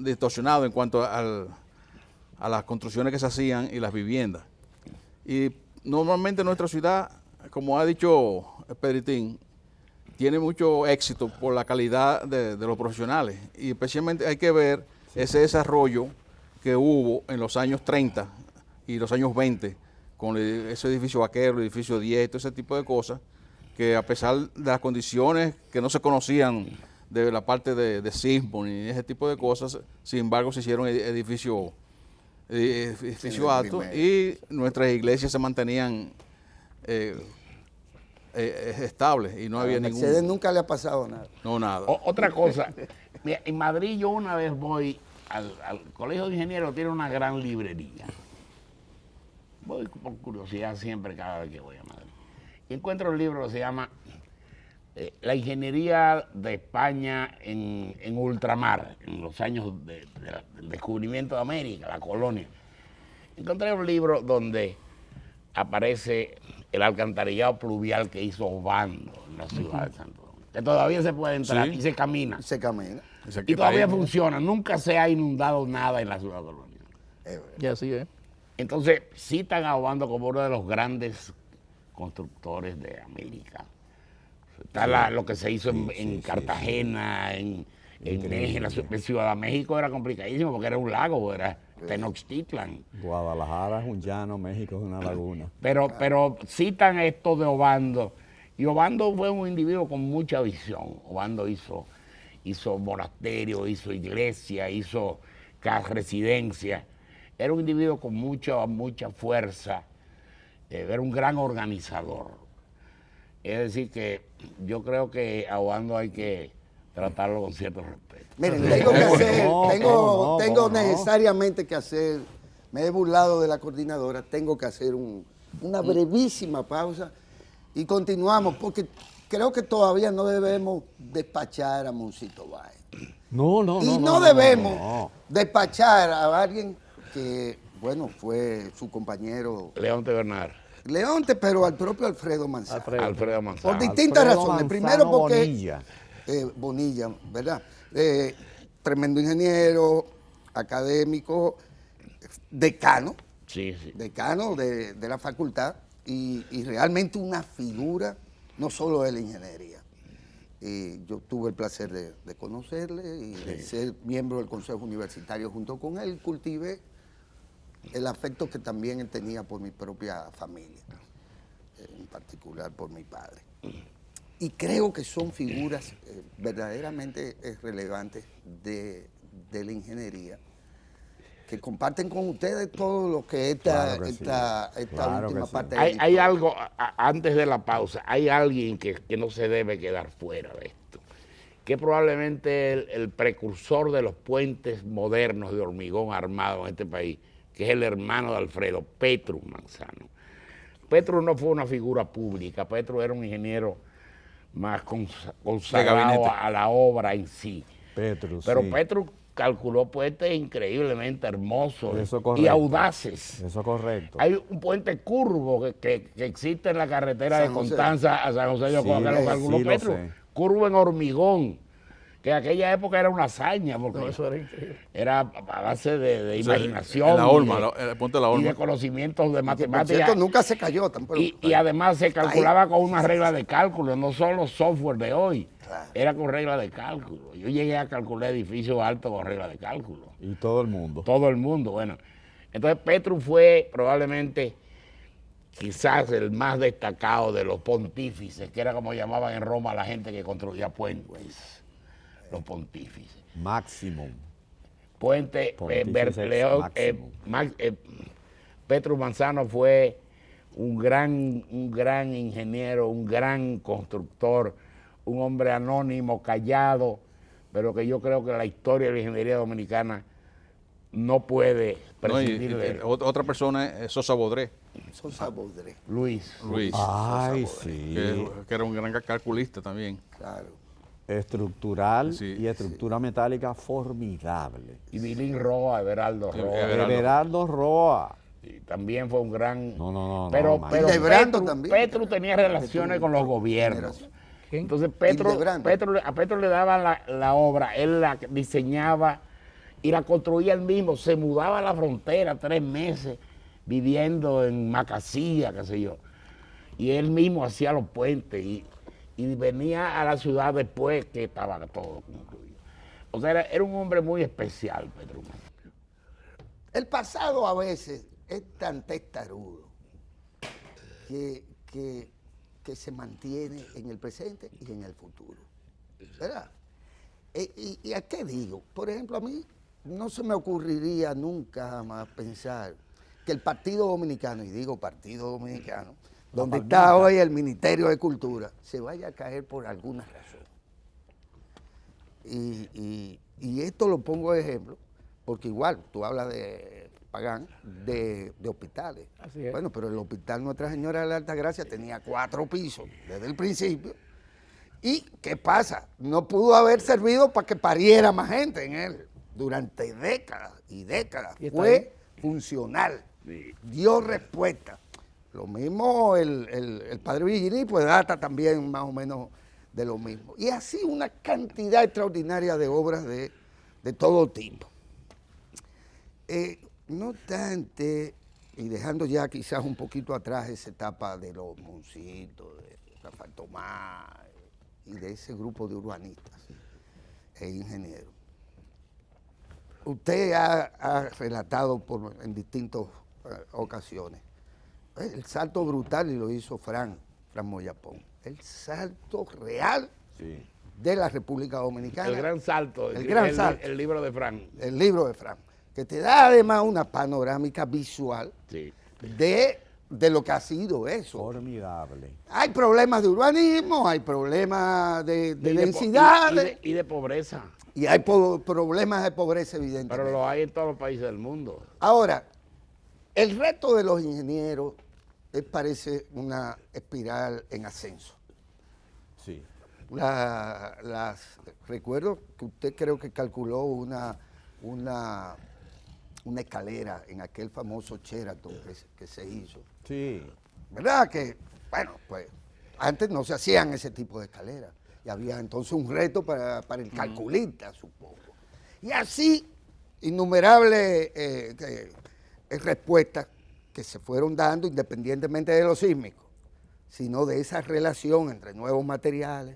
distorsionado en cuanto a las construcciones que se hacían y las viviendas. Y normalmente nuestra ciudad, como ha dicho Pedritín, tiene mucho éxito por la calidad de los profesionales, y especialmente hay que ver ese desarrollo que hubo en los años 30 y los años 20 con ese edificio Vaquero, el edificio 10, todo ese tipo de cosas, que a pesar de las condiciones que no se conocían de la parte de sismo ni ese tipo de cosas, sin embargo se hicieron edificios altos, y nuestras iglesias se mantenían estables, y no había ningún... Mercedes nunca le ha pasado nada. No, nada. Otra cosa, mira, en Madrid yo una vez voy al Colegio de Ingenieros, tiene una gran librería. Voy por curiosidad siempre cada vez que voy a Madrid. Y encuentro un libro que se llama La ingeniería de España en ultramar, en los años del descubrimiento de América, la colonia. Encontré un libro donde aparece el alcantarillado pluvial que hizo Obando en la ciudad de Santo Domingo, que todavía se puede entrar y se camina. Se camina. Y todavía funciona, nunca se ha inundado nada en la ciudad colonial. Y así es. Entonces, citan a Obando como uno de los grandes constructores de América. Está lo que se hizo en Cartagena, en Ciudad de México era complicadísimo porque era un lago, era Tenochtitlan. Guadalajara es un llano, México es una laguna. Pero citan esto de Obando. Y Obando fue un individuo con mucha visión. Obando hizo monasterio, hizo iglesia, hizo residencia. Era un individuo con mucha fuerza. Era un gran organizador. Es decir que yo creo que a Obando hay que tratarlo con cierto respeto. Miren, tengo necesariamente que hacer, me he burlado de la coordinadora, tengo que hacer una brevísima pausa y continuamos, porque creo que todavía no debemos despachar a Moncito Báez. No debemos despachar a alguien que, bueno, fue su compañero Leonte Bernal. Leonte, pero al propio Alfredo Manzano. Alfredo Manzano. Por distintas Alfredo razones. Manzano Primero porque... Bonilla. Bonilla, ¿verdad? Tremendo ingeniero, académico, decano. Sí. Decano de la facultad y realmente una figura, no solo de la ingeniería. Yo tuve el placer de conocerle y de ser miembro del Consejo Universitario junto con él. Cultivé el afecto que también él tenía por mi propia familia, en particular por mi padre. Y creo que son figuras verdaderamente relevantes de la ingeniería, que comparten con ustedes todo lo que esta última parte de la Hay algo, antes de la pausa, hay alguien que no se debe quedar fuera de esto, que probablemente el precursor de los puentes modernos de hormigón armado en este país, que es el hermano de Alfredo, Petrus Manzano. Petrus no fue una figura pública, Petrus era un ingeniero más consagrado a la obra en sí. Petrus, pero sí. Petrus calculó puentes increíblemente hermosos Eso y audaces. Eso es correcto. Hay un puente curvo que existe en la carretera San de José. Constanza a San José de Ocoa, que lo calculó sí, lo Petrus. sé. Curvo en hormigón. que aquella época era una hazaña, porque No, eso era increíble. era a base de O sea, imaginación en la Olma, y el punto de la y Olma. de conocimientos de Que, por matemáticas. cierto, nunca se cayó tampoco. Y además se calculaba con una regla de cálculo, no solo software de hoy, era con regla de cálculo. Yo llegué a calcular edificios altos con regla de cálculo. Y todo el mundo. Todo el mundo, bueno. Entonces Petrus fue probablemente quizás el más destacado de los pontífices, que era como llamaban en Roma a la gente que construía puentes, los pontífices. Maximum. Puente, Pontífices Petrus Manzano fue un gran ingeniero, un gran constructor, un hombre anónimo, callado, pero que yo creo que la historia de la ingeniería dominicana no puede No, y prescindir de él. otra persona es Sosa Bodré, Sosa Baudré, Luis. Ay, sí. que era un gran calculista también. claro. Estructural Sí, y estructura metálica formidable. Y Dilín Roa, Everaldo Roa. Everardo Roa. Y también fue un gran... No, pero Mike. Hildebrando Petrus, también. Petrus tenía relaciones con los gobiernos. ¿Quién? Entonces Hildebrando. a Petrus le daban la obra, él la diseñaba y la construía él mismo. Se mudaba a la frontera 3 meses viviendo en Macasía, qué sé yo. Y él mismo hacía los puentes y venía a la ciudad después que estaba todo concluido. O sea, era un hombre muy especial, Petrus. El pasado a veces es tan testarudo que se mantiene en el presente y en el futuro. ¿Verdad? ¿Y a qué digo? Por ejemplo, a mí no se me ocurriría nunca jamás pensar que el Partido Dominicano, y digo Partido Dominicano, donde está hoy el Ministerio de Cultura, se vaya a caer por alguna razón. Y esto lo pongo de ejemplo, porque igual tú hablas de Pagán, de hospitales. Así es. Bueno, pero el hospital Nuestra Señora de la Altagracia tenía 4 pisos desde el principio. ¿Y qué pasa? No pudo haber servido para que pariera más gente en él. Durante décadas y décadas Y está fue funcional, dio respuesta. Lo mismo el padre Villini, pues data también más o menos de lo mismo. Y así una cantidad extraordinaria de obras de todo tipo. No obstante, y dejando ya quizás un poquito atrás esa etapa de los Moncitos, de Rafael Tomás y de ese grupo de urbanistas e ingenieros, usted ha relatado en distintas ocasiones el salto brutal, y lo hizo Fran Moyapón, el salto real Sí. de la República Dominicana. El gran salto. El gran salto. El libro de Fran. El libro de Fran, que te da además una panorámica visual Sí. de lo que ha sido eso. Formidable. Hay problemas de urbanismo, hay problemas de Y de densidades, y de pobreza. y hay problemas de pobreza, evidentemente. Pero lo hay en todos los países del mundo. Ahora, el reto de los ingenieros parece una espiral en ascenso. Sí. Recuerdo que usted creo que calculó una escalera en aquel famoso Sheraton que se hizo. Sí. ¿Verdad? Que, bueno, pues antes no se hacían ese tipo de escaleras. Y había entonces un reto para el calculista, supongo. Y así, innumerables respuestas que se fueron dando independientemente de lo sísmico, sino de esa relación entre nuevos materiales,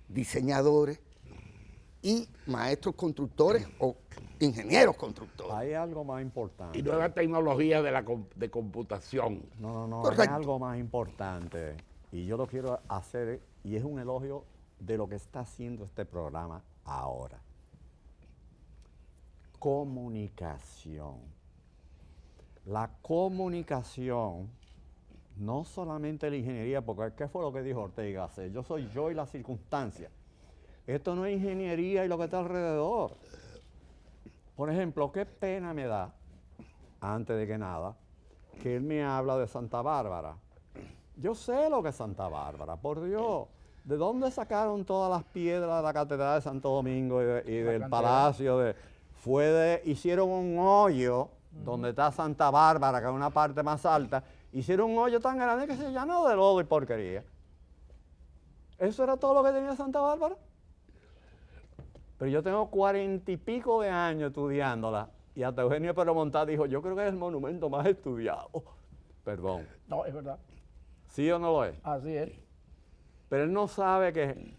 diseñadores y maestros constructores o ingenieros constructores. Hay algo más importante. Y nuevas tecnologías de computación. No, hay Correcto. algo más importante. Y yo lo quiero hacer, y es un elogio de lo que está haciendo este programa ahora. Comunicación. La comunicación, no solamente la ingeniería, porque ¿qué fue lo que dijo Ortega Gasset? Yo soy yo y las circunstancias. Esto no es ingeniería y lo que está alrededor. Por ejemplo, qué pena me da, antes de que nada, que él me habla de Santa Bárbara. Yo sé lo que es Santa Bárbara, por Dios. ¿De dónde sacaron todas las piedras de la Catedral de Santo Domingo y del Palacio? Hicieron un hoyo donde está Santa Bárbara, que es una parte más alta. Hicieron un hoyo tan grande que se llenó de lodo y porquería. ¿Eso era todo lo que tenía Santa Bárbara? Pero yo tengo 40 y pico de años estudiándola y hasta Eugenio Peromontá dijo, yo creo que es el monumento más estudiado. Perdón. No, es verdad. ¿Sí o no lo es? Así es. Pero él no sabe que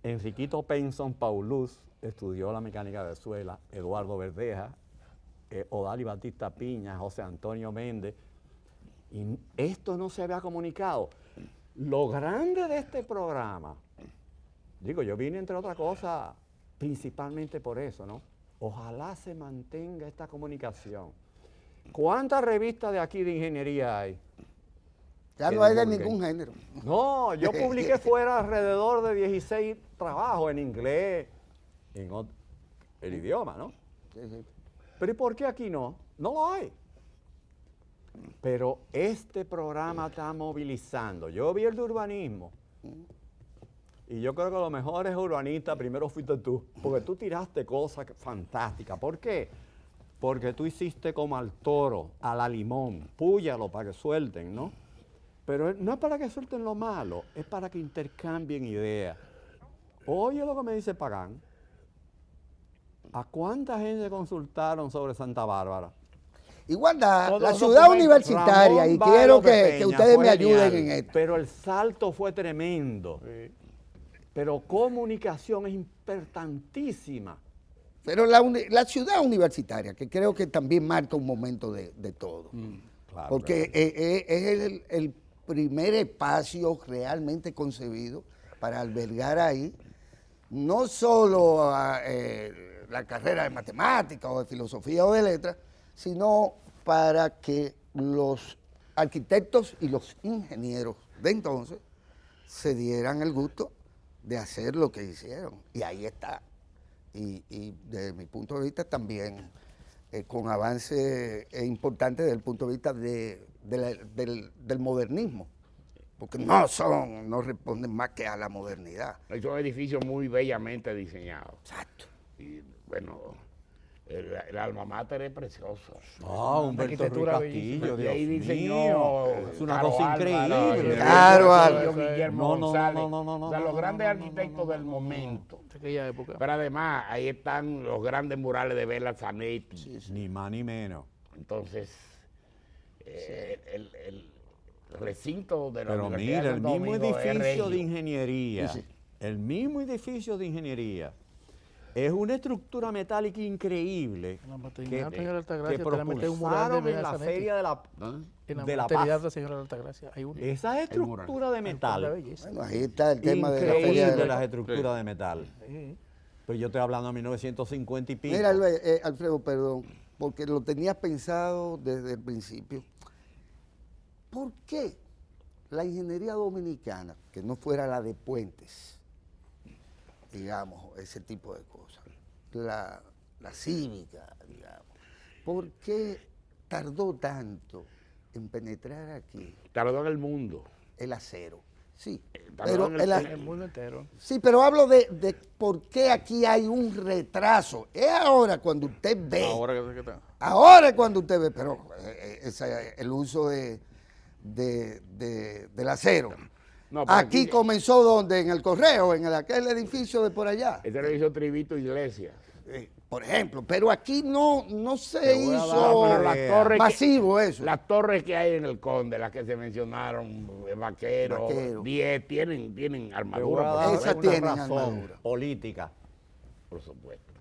Enriquito Penson Paulus estudió la mecánica de suela, Eduardo Verdeja, Odalí Batista Piña, José Antonio Méndez, y esto no se había comunicado. Lo grande de este programa, digo, yo vine entre otras cosas principalmente por eso, ¿no? Ojalá se mantenga esta comunicación. ¿Cuántas revistas de aquí de ingeniería hay? Ya que no hay de divulguen? ningún género. No, yo publiqué fuera alrededor de 16 trabajos en inglés, el idioma, ¿no? Sí, sí. Pero ¿y por qué aquí no? No lo hay. Pero este programa está movilizando. Yo vi el de urbanismo. Y yo creo que lo mejor es urbanista, primero fuiste tú. Porque tú tiraste cosas fantásticas. ¿Por qué? Porque tú hiciste como al toro, a la limón. Púyalo para que suelten, ¿no? Pero no es para que suelten lo malo, es para que intercambien ideas. Oye lo que me dice Pagán. ¿A cuánta gente consultaron sobre Santa Bárbara? Igual la Todos ciudad los universitaria, Ramón y quiero Bailo de que Peña ustedes fue me ayuden genial, en esto. Pero el salto fue tremendo. Pero comunicación es importantísima. Pero la ciudad universitaria, que creo que también marca un momento de todo. Claro, Porque es el primer espacio realmente concebido para albergar ahí no solo la carrera de matemáticas o de filosofía o de letras, sino para que los arquitectos y los ingenieros de entonces se dieran el gusto de hacer lo que hicieron. Y ahí está. Y desde mi punto de vista también con avance importante desde el punto de vista del modernismo, porque no responden más que a la modernidad. Son edificios muy bellamente diseñados. Exacto. Y bueno, el alma mater es precioso. Humberto Ruiz arquitectura Castillo, Y ahí Dios diseñó mío. Es una Caro cosa Álvaro, increíble. Caro Álvaro, Álvaro. Guillermo No, González. no, O sea, los grandes no, arquitectos del momento. De aquella época. Pero además, ahí están los grandes murales de Bela Zanetti. Ni más ni menos. Entonces, el recinto de la Pero Universidad mira, de el Santo mismo Domingo es edificio de regio. ingeniería, Sí, sí. el mismo edificio de ingeniería, es una estructura metálica increíble En la maternidad, señora Altagracia, que te mete un mural de propulsaron en Bela la Zanetti. feria de la, En la de la maternidad paz. de señora Altagracia hay uno. Esa estructura de La metal, belleza. Bueno, ahí está el tema de la feria increíble de las estructuras de metal. Sí. Pero yo estoy hablando de 1950 y pico. Mira, Alfredo, perdón, porque lo tenías pensado desde el principio. ¿Por qué la ingeniería dominicana, que no fuera la de puentes, digamos, ese tipo de cosas, la cívica, digamos, por qué tardó tanto en penetrar aquí Tardó en el mundo. el acero? Sí, Tardó pero en el- El mundo entero. sí, pero hablo de por qué aquí hay un retraso. Es ahora cuando usted ve. Ahora que está. Ahora es cuando usted ve, pero el uso del acero. No, pero aquí comenzó donde, en el Correo, en aquel edificio de por allá. Este lo hizo Tribito Iglesias. Por ejemplo, pero aquí no se Te voy a dar hizo una Pero las idea. torres masivo eso. Las torres que hay en el Conde, las que se mencionaron, Vaquero, Vaquero. 10, tienen Te voy armadura. a por dar Esa supuesto. una tienen razón armadura. política. Por supuesto.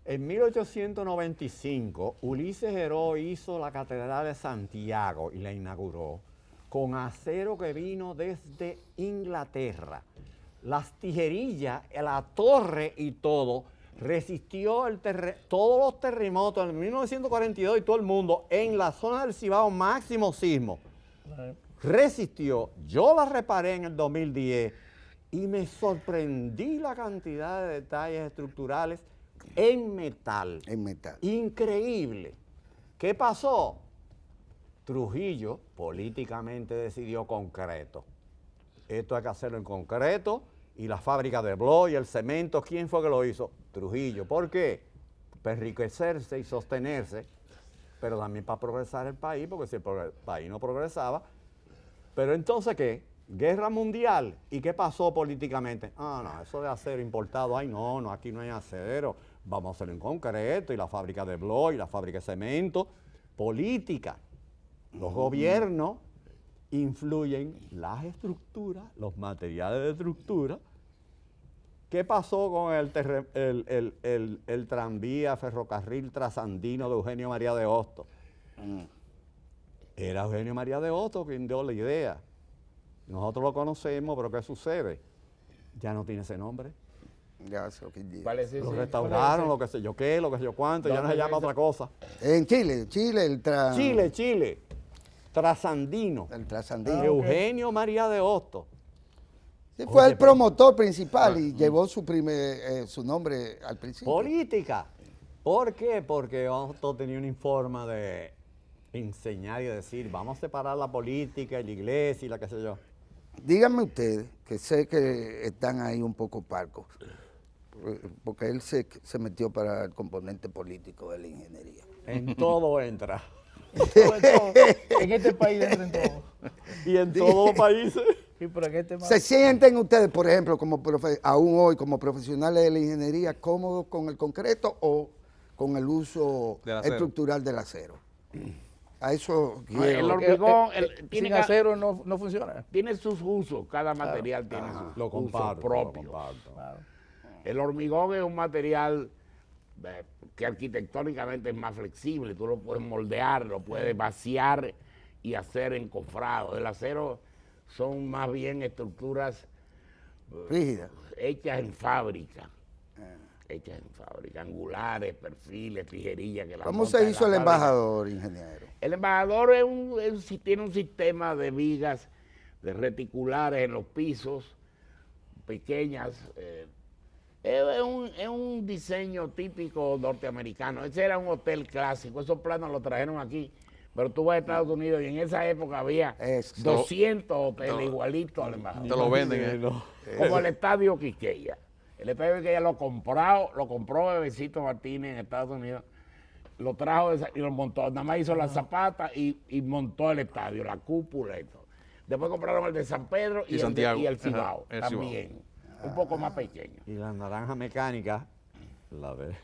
En 1895, Ulises Heró hizo la Catedral de Santiago y la inauguró con acero que vino desde Inglaterra. Las tijerillas, la torre y todo, resistió todos los terremotos en 1942 y todo el mundo en la zona del Cibao, máximo sismo. Resistió. Yo la reparé en el 2010 y me sorprendí la cantidad de detalles estructurales en metal. En metal. Increíble. ¿Qué pasó? Trujillo políticamente decidió concreto. Esto hay que hacerlo en concreto y la fábrica de Blois y el cemento, ¿quién fue que lo hizo? Trujillo. ¿Por qué? Para enriquecerse y sostenerse, pero también para progresar el país, porque si el país no progresaba. Pero entonces, ¿qué? Guerra mundial. ¿Y qué pasó políticamente? Ah, no, eso de acero importado, ay, no, aquí no hay acero. Vamos a hacerlo en concreto, y la fábrica de blog, y la fábrica de cemento. Política. Los gobiernos influyen las estructuras, los materiales de estructura. ¿Qué pasó con el tranvía ferrocarril trasandino de Eugenio María de Hostos? Era Eugenio María de Hostos quien dio la idea. Nosotros lo conocemos, pero ¿qué sucede? Ya no tiene ese nombre. Ya sé lo que dice. ¿Cuál es ese? Lo restauraron, lo que sé yo qué, lo que sé yo cuánto, ya no se llama otra cosa. En Chile, Chile, trasandino. el trasandino. Eugenio María de Hostos. Sí, fue Oye, el promotor principal y llevó su nombre al principio. Política. ¿Por qué? Porque Hostos tenía una forma de enseñar y decir, vamos a separar la política y la iglesia y la qué sé yo. Díganme ustedes, que sé que están ahí un poco parcos, porque él se metió para el componente político de la ingeniería. En todo entra. Sobre todo, en este país entra en todo. Y en todos los países. Sí, pero en este ¿Se sienten ustedes, por ejemplo, aún hoy como profesionales de la ingeniería, cómodos con el concreto o con el uso Del acero. estructural del acero? A eso El quiero. hormigón sin acero no funciona. tiene sus usos, cada material tiene sus Lo usos comparto. Lo propios. comparto. Claro. El hormigón es un material que arquitectónicamente es más flexible, tú lo puedes moldear, lo puedes vaciar y hacer encofrado. El acero son más bien estructuras Rígida. hechas en fábrica, angulares, perfiles, tijerillas. Que la ¿Cómo montan se en hizo la el fábrica. embajador, ingeniero? El embajador tiene un sistema de vigas, de reticulares en los pisos, pequeñas. Es un diseño típico norteamericano. Ese era un hotel clásico, esos planos los trajeron aquí. Pero tú vas a Estados Unidos y en esa época había Eso. 200 hoteles igualitos al embajador. Te lo venden, Como el Estadio Quisqueya. El Estadio Quisqueya lo compró Bebecito Martínez en Estados Unidos. Lo trajo y lo montó. Nada más hizo las zapatas y montó el estadio, la cúpula y todo. Después compraron el de San Pedro Y y Santiago. el Cibao Ajá, el Cibao. también. Un poco más pequeño. Y la naranja mecánica, la de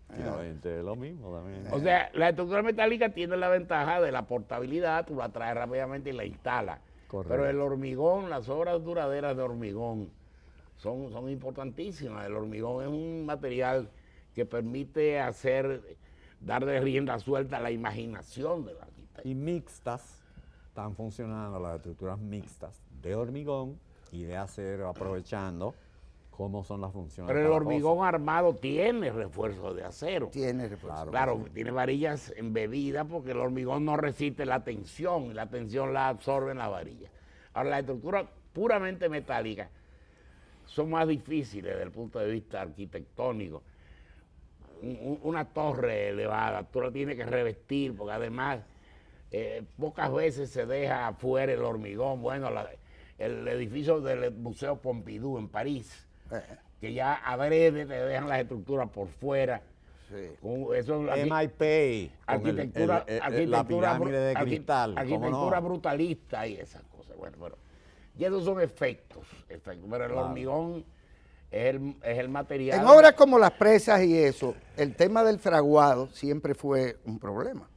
prácticamente es lo mismo también. O sea, la estructura metálica tiene la ventaja de la portabilidad, tú la traes rápidamente y la instalas. Correcto. Pero el hormigón, las obras duraderas de hormigón son importantísimas. El hormigón es un material que permite darle rienda suelta a la imaginación del arquitecto. Y mixtas, están funcionando las estructuras mixtas de hormigón y de acero, aprovechando cómo son las funciones. Pero de el cada hormigón cosa. armado tiene refuerzo de acero. Tiene refuerzo. Claro, tiene varillas embebidas porque el hormigón no resiste la tensión y la tensión la absorben las varillas. Ahora, las estructuras puramente metálicas son más difíciles desde el punto de vista arquitectónico. Una torre elevada, tú la tienes que revestir porque además pocas veces se deja afuera el hormigón. Bueno, el edificio del Museo Pompidou en París, que ya adrede te dejan las estructuras por fuera. Sí. Eso, MIP, con arquitectura, la pirámide de cristal. ¿cómo arquitectura no? brutalista y esas cosas. Bueno, y esos son efectos. Pero el hormigón es el material. En obras como las presas y eso, el tema del fraguado siempre fue un problema.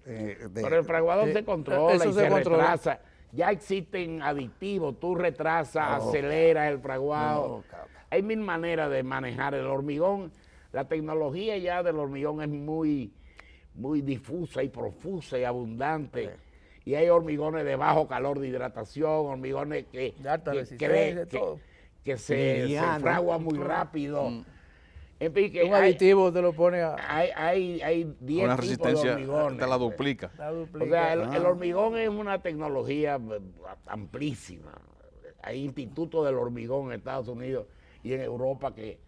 Pero el fraguado se controla eso y se se controla. retrasa. Ya existen aditivos, tú retrasas, aceleras el fraguado. No, cabrón. Hay mil maneras de manejar el hormigón. La tecnología ya del hormigón es muy difusa y profusa y abundante. Y hay hormigones de bajo calor de hidratación, hormigones que, De alta que, resistencia, todo. que se Liviano. fraguan muy rápido. En fin, que Un aditivo te lo pone a hay 10 Una tipos de resistencia hormigones. te la duplica. la O duplica. sea, el hormigón es una tecnología amplísima. Hay institutos del hormigón en Estados Unidos y en Europa que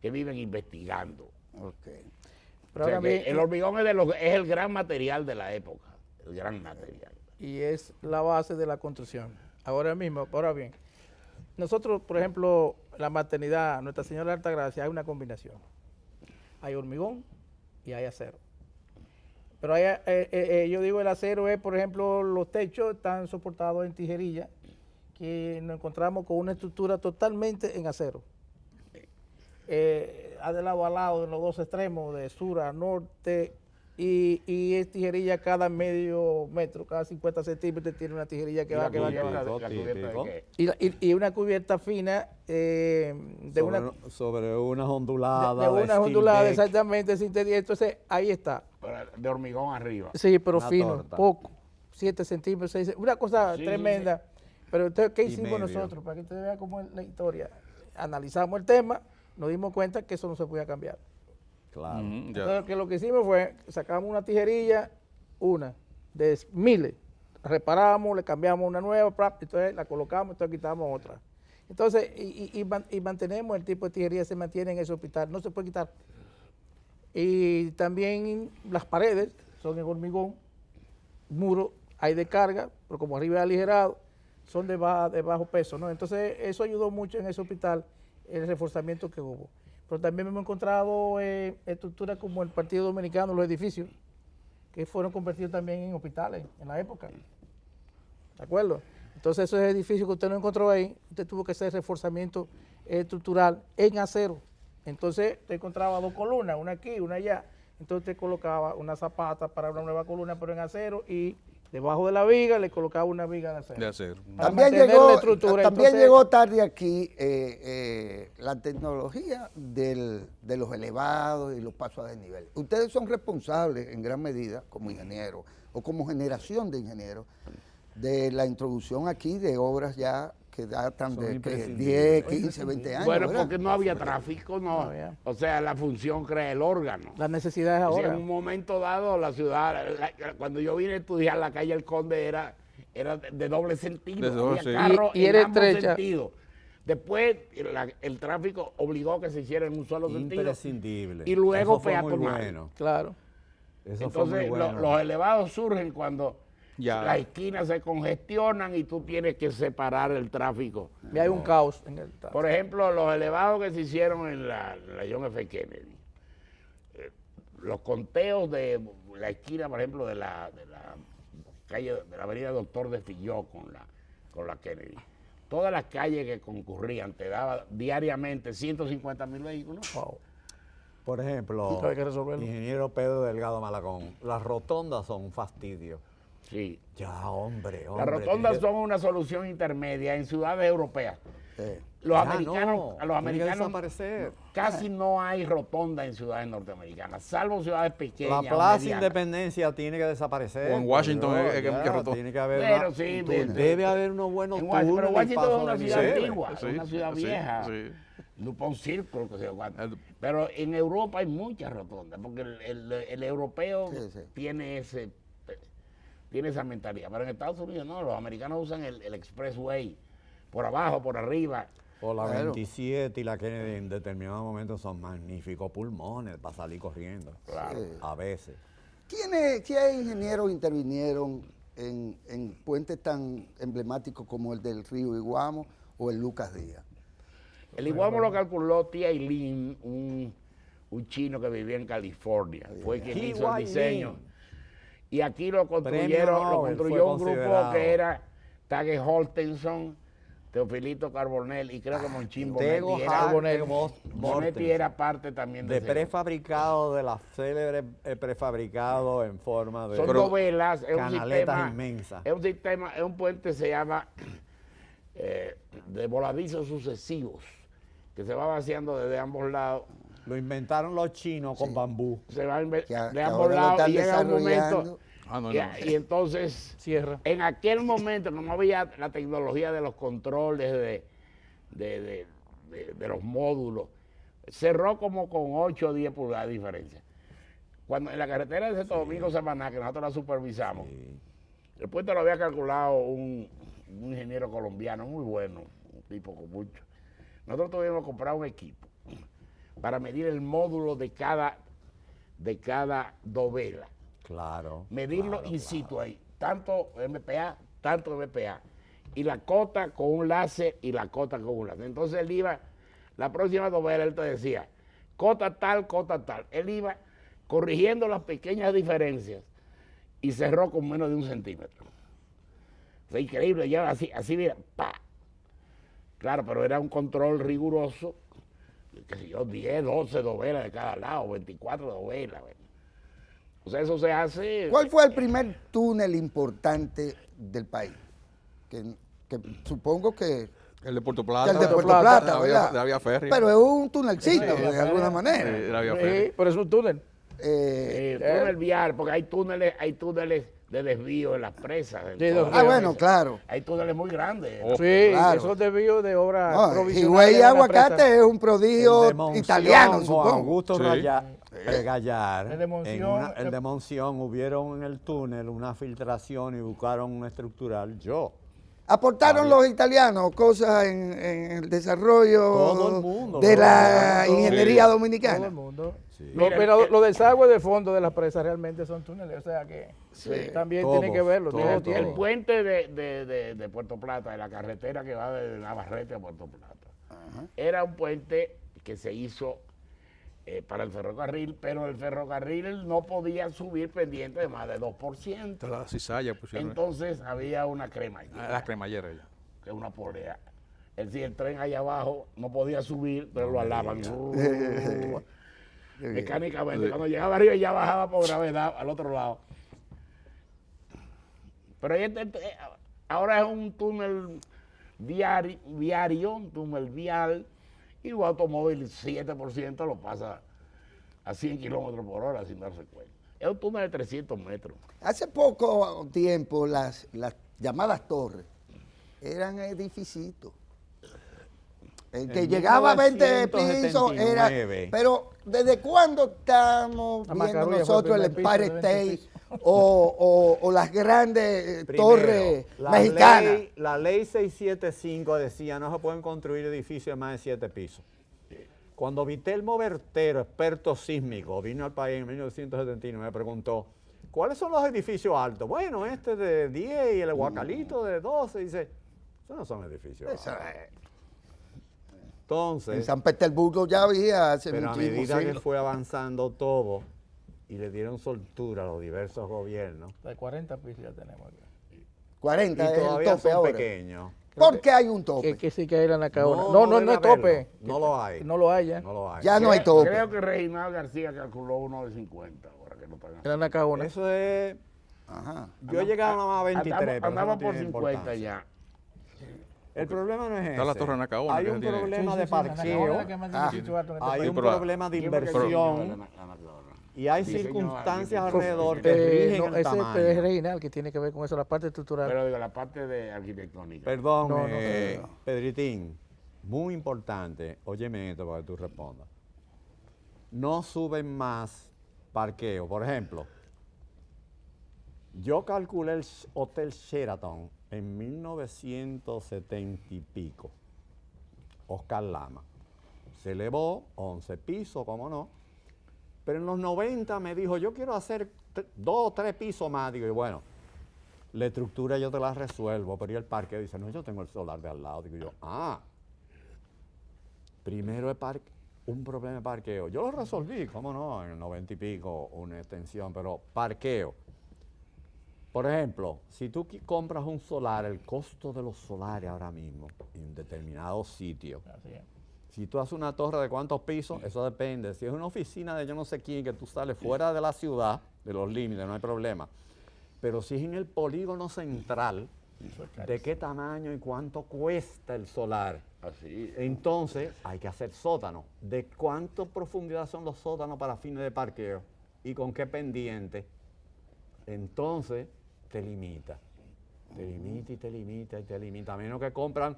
viven investigando. Ok. Pero O sea ahora que bien, el hormigón es el gran material de la época. El gran material. y es la base de la construcción. Ahora bien, nosotros, por ejemplo, la maternidad, Nuestra Señora de Altagracia, hay una combinación. Hay hormigón y hay acero. Pero yo digo el acero es, por ejemplo, los techos están soportados en tijerilla, aquí nos encontramos con una estructura totalmente en acero. De lado a lado, en los dos extremos, de sur a norte, y es tijerilla cada medio metro, cada 50 centímetros tiene una tijerilla que va. Y una cubierta fina sobre unas onduladas. de unas onduladas, exactamente, entonces ahí está. De hormigón arriba. Sí, pero Una fino, torta. poco, 7 centímetros, 6, una cosa Sí, tremenda. Sí. Pero entonces, ¿qué Y hicimos medio. nosotros? Para que usted vea cómo es la historia. Analizamos el tema, nos dimos cuenta que eso no se podía cambiar. Claro. Ujú, ya. Entonces, que lo que hicimos fue, sacamos una tijerilla, una, de miles, la reparamos, le cambiamos una nueva, entonces la colocamos, entonces quitamos otra. Entonces, y mantenemos el tipo de tijería, se mantiene en ese hospital, no se puede quitar. Y también las paredes son en hormigón, muro, hay de carga, pero como arriba es aligerado, son de bajo peso, ¿no? Entonces, eso ayudó mucho en ese hospital, el reforzamiento que hubo. Pero también hemos encontrado estructuras como el Partido Dominicano, los edificios, que fueron convertidos también en hospitales en la época. ¿De acuerdo? Entonces esos edificios que usted no encontró ahí, usted tuvo que hacer reforzamiento estructural en acero. Entonces usted encontraba 2 columnas, una aquí, una allá. Entonces usted colocaba una zapata para una nueva columna, pero en acero, y debajo de la viga le colocaba una viga de acero. De acero. Para También mantener la estructura. también Entonces, llegó tarde aquí la tecnología de los elevados y los pasos a desnivel. Ustedes son responsables en gran medida, como ingenieros o como generación de ingenieros, de la introducción aquí de obras ya que datan Son de imprescindibles. 10, 15, 20 años. Bueno, ¿verdad? porque no había tráfico, no. No había. O sea, la función crea el órgano. las necesidades Si ahora. en un momento dado la ciudad, cuando yo vine a estudiar, la calle El Conde era de doble sentido, De doble, había sí. carros Y en era ambos estrecha. sentidos. Después el tráfico obligó que se hiciera en un solo sentido. Imprescindible. Y luego Eso fue muy peatonal. bueno. Claro. Eso fue Entonces muy bueno. los elevados surgen cuando Ya. las esquinas se congestionan y tú tienes que separar el tráfico. Y hay un caos en el Por ejemplo, los elevados que se hicieron en la John F. Kennedy, los conteos de la esquina, por ejemplo, de la calle, de la avenida Doctor de Filló con la Kennedy, todas las calles que concurrían te daba diariamente 150,000 vehículos. Wow. Por ejemplo, Hay que resolverlo. ingeniero Pedro Delgado Malagón, las rotondas son un fastidio. Sí. Ya, hombre. Las rotondas tiene que- son una solución intermedia en ciudades europeas. Sí. Los Ya americanos, no, a los tiene que americanos desaparecer. casi no hay rotonda en ciudades norteamericanas, salvo ciudades pequeñas. La o Plaza medianas. Independencia tiene que desaparecer. O en Washington Dios, es que hay mucha rotonda. Tiene que haber Pero una- sí, debe haber unos buenos en Washington, pero túneles y Washington es pasos una de ciudad nivel. antigua, Sí, es una ciudad sí, vieja. sí. Dupont Circle, que se llama. El- Pero en Europa hay muchas rotondas, porque el europeo Sí, sí. tiene esa mentalidad. Pero en Estados Unidos no, los americanos usan el expressway, por abajo, por arriba. O la Claro. 27 y la Kennedy en determinados momentos son magníficos pulmones para salir corriendo. Claro. Sí. A veces. ¿Qué ingenieros intervinieron en puentes tan emblemáticos como el del río Iguamo o el Lucas Díaz? El Iguamo lo calculó T.I. Lin, un chino que vivía en California. Fue quien T.Y. hizo el diseño. Lin. Y aquí lo Premio construyeron, lo Nobel construyó fue un grupo considerado. que era Tage Holtenson, Teofilito Carbonell y creo que Monchín Tego Bonetti. Jaque Bonetti era parte también de ese prefabricado, de la célebre prefabricado en forma de Son Pero- dovelas, es un canaletas sistema, inmensas. es un sistema, es un puente se llama de voladizos sucesivos, que se va vaciando desde ambos lados, Lo inventaron los chinos con bambú. se va Que de ahora ambos lo lados están y llega un momento, desarrollando. Ah, no, y, no. y entonces, Cierra. en aquel momento, como no había la tecnología de los controles de los módulos, cerró como con 8 o 10 pulgadas de diferencia. Cuando en la carretera de Santo Domingo Samaná, que nosotros la supervisamos, el puente lo había calculado un ingeniero colombiano muy bueno, un tipo con mucho. Nosotros tuvimos que comprar un equipo para medir el módulo de cada dovela. Claro. Medirlo claro, in situ ahí, tanto MPA, y la cota con un láser y la cota con un láser. Entonces él iba, la próxima dovela él te decía, cota tal. Él iba corrigiendo las pequeñas diferencias y cerró con menos de 1 centímetro. O sea, increíble, ya así mira, pa, Claro, pero era un control riguroso, qué sé yo, 10, 12 dovelas de cada lado, 24 dovelas. ¿Verdad? O sea, eso se hace... ¿Cuál fue el primer túnel importante del país? Que supongo que El de Puerto que Plata. el de Puerto Plata, ¿verdad? De la vía férrea. Pero es un tunelcito, Sí, de alguna manera. De la vía férrea. Sí, pero es un túnel. túnel vial, porque hay túneles de desvío en las presas. en Sí, todas los las Ah, bueno, presas. claro. Hay túneles muy grandes. Oh, Sí, claro. esos desvíos de obras No, provisionales. Higüey y de la Aguacate presa. es un prodigio El de Monción, italiano, con supongo. Augusto Sí. Gallar. El de Monción, El de Monción hubieron en el túnel una filtración y buscaron un estructural. ¿Aportaron los italianos cosas en el desarrollo Todo el mundo, de todo la el mundo. ingeniería Todo el dominicana? mundo. Sí. Lo, Mira, pero los desagües de fondo de las presas realmente son túneles, o sea que también Todos, tienen que verlo. todos, todo todos. tiene. El puente de Puerto Plata, de la carretera que va de Navarrete a Puerto Plata, era un puente que se hizo para el ferrocarril, pero el ferrocarril no podía subir pendiente de más de 2%. La cizalla pusieron. Entonces había una cremallera, La cremallera ya. que es una polea. Es decir, el tren allá abajo no podía subir, pero lo alaban. Mecánicamente, cuando llegaba arriba ya bajaba por gravedad al otro lado. Pero ahora es un túnel viario, un túnel vial, y el automóvil 7% lo pasa a 100 kilómetros por hora sin darse cuenta. Es un túnel de 300 metros. Hace poco tiempo las llamadas torres eran edificios. El que En llegaba a 20 pisos era... 1979. Pero ¿desde cuándo estamos La viendo Macarulla nosotros fue el el primer Empire piso de 20 State o las grandes Primero, torres la mexicanas? La ley 675 decía no se pueden construir edificios de más de 7 pisos. Cuando Vitelmo Bertero, experto sísmico, vino al país en 1979, me preguntó, ¿cuáles son los edificios altos? Bueno, este de 10 y el Guacalito de 12. Dice, esos no son edificios Eso altos. es. En Entonces, San Petersburgo ya había hace pero a muchísimos medida que siglos. fue avanzando todo y le dieron soltura a los diversos gobiernos, De 40 pisos ya tenemos aquí. 40 y es el todavía tope son ahora. pequeños. ¿Por qué hay un tope? Que sí que hay la Nacaona. No, No, no no, debe no es haberlo. tope. No lo hay. No lo hay ya. No lo hay. Ya no hay tope. Creo que Reginald García calculó uno de 50 ahora que no están La Nacaona. Eso es. Ajá. Yo he llegado nada más a 23. pero eso Andamos no por tiene 50 importancia. ya. El problema no es ese. Está la Torre Nacaona, Hay que un tiene- problema Sí, de sí, sí, la Nacaona es la parqueo. que más Ah. edificios altos en este Hay país. un pero- problema de ¿Quién fue que inversión diseñó la Nacaona? y hay Diseño circunstancias arquitectónico. alrededor que rigen No, el ese tamaño. es regional que tiene que ver con eso, la parte estructural. Pero digo, la parte de arquitectónica. Perdón, No, no, Pedritín, muy importante, óyeme esto para que tú respondas. No suben más parqueo. Por ejemplo, yo calculé el Hotel Sheraton en 1970 y pico. Oscar Lama. Se elevó 11 pisos, cómo no. Pero en los 90 me dijo, yo quiero hacer 2 o 3 pisos más. Digo, y bueno, la estructura yo te la resuelvo, pero y el parque dice, no, yo tengo el solar de al lado. Digo yo, primero un problema de parqueo. Yo lo resolví, cómo no, en el 90 y pico una extensión, pero parqueo. Por ejemplo, si tú compras un solar, el costo de los solares ahora mismo en determinados sitios, Así es. si tú haces una torre de cuántos pisos, eso depende. Si es una oficina de yo no sé quién, que tú sales fuera de la ciudad, de los límites, no hay problema. Pero si es en el polígono central, ¿de qué tamaño y cuánto cuesta el solar? Así. Entonces hay que hacer sótanos. ¿De cuánto profundidad son los sótanos para fines de parqueo? ¿Y con qué pendiente? Entonces te limita. Te limita y te limita y te limita. A menos que compran.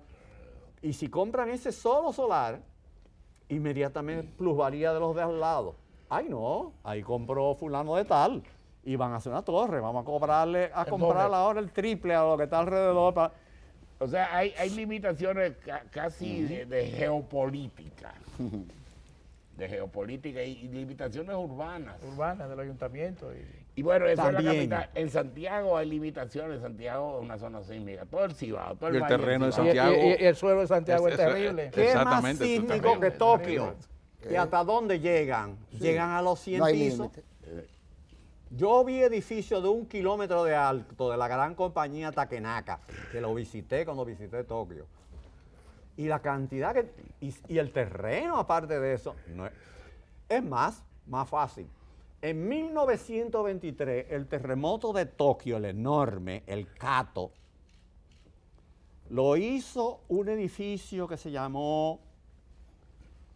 Y si compran ese solo solar, inmediatamente plusvalía de los de al lado. Ay, no, ahí compró fulano de tal. Y van a hacer una torre. Vamos a cobrarle, a comprarle ahora el triple a lo que está alrededor. O sea, hay limitaciones casi de geopolítica. De geopolítica y limitaciones urbanas. Urbana del ayuntamiento. Y bueno, eso es la También. capital. En Santiago hay limitaciones. Santiago es una zona sísmica. Todo el Cibao, todo Y el valle terreno de del Cibao. Santiago. Y el suelo de Santiago es Eso- terrible. ¿Qué es más Exactamente, sísmico terrible, que Tokio? ¿Y hasta dónde llegan? Llegan a los 100 No hay pisos. límite. Yo vi edificios de 1 kilómetro de alto de la gran compañía Takenaka, que lo visité cuando visité Tokio. Y la cantidad y el terreno, aparte de eso, es más fácil. En 1923, el terremoto de Tokio, el enorme, el Kato, lo hizo un edificio que se llamó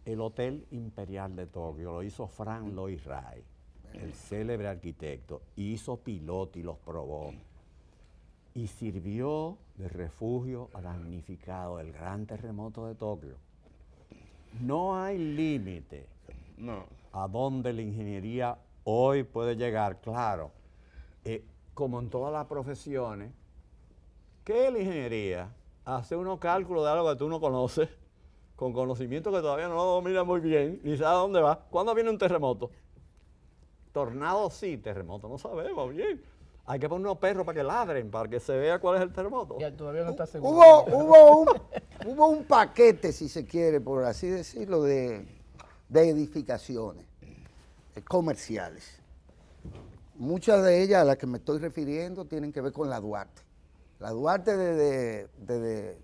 el Hotel Imperial de Tokio, lo hizo Frank Lloyd Wright, el célebre arquitecto, hizo Pilotti, los probó y sirvió de refugio al damnificado del gran terremoto de Tokio. No hay límite a donde la ingeniería hoy puede llegar, claro, como en todas las profesiones. ¿Qué es la ingeniería? Hacer unos cálculos de algo que tú no conoces, con conocimiento que todavía no lo domina muy bien, ni sabe dónde va. ¿Cuándo viene un terremoto? Tornado sí, terremoto no sabemos bien. Hay que poner unos perros para que ladren, para que se vea cuál es el terremoto. Ya todavía no está seguro. Hubo un paquete, si se quiere, por así decirlo, de edificaciones comerciales. Muchas de ellas a las que me estoy refiriendo tienen que ver con la Duarte. La Duarte desde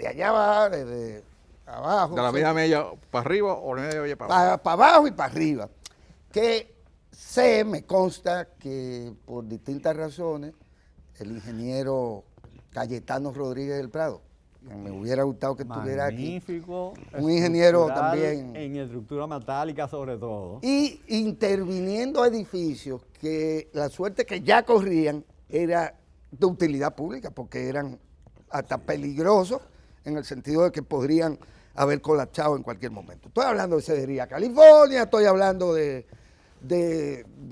allá, desde abajo. De la misma media para arriba o de la media para abajo. Para abajo y para arriba. Que me consta que por distintas razones el ingeniero Cayetano Rodríguez del Prado, me hubiera gustado que estuviera aquí. Magnífico. Un ingeniero estructural, también. En estructura metálica sobre todo. Y interviniendo edificios que la suerte que ya corrían era de utilidad pública, porque eran hasta peligrosos en el sentido de que podrían haber colapsado en cualquier momento. Estoy hablando de Cedería California, estoy hablando de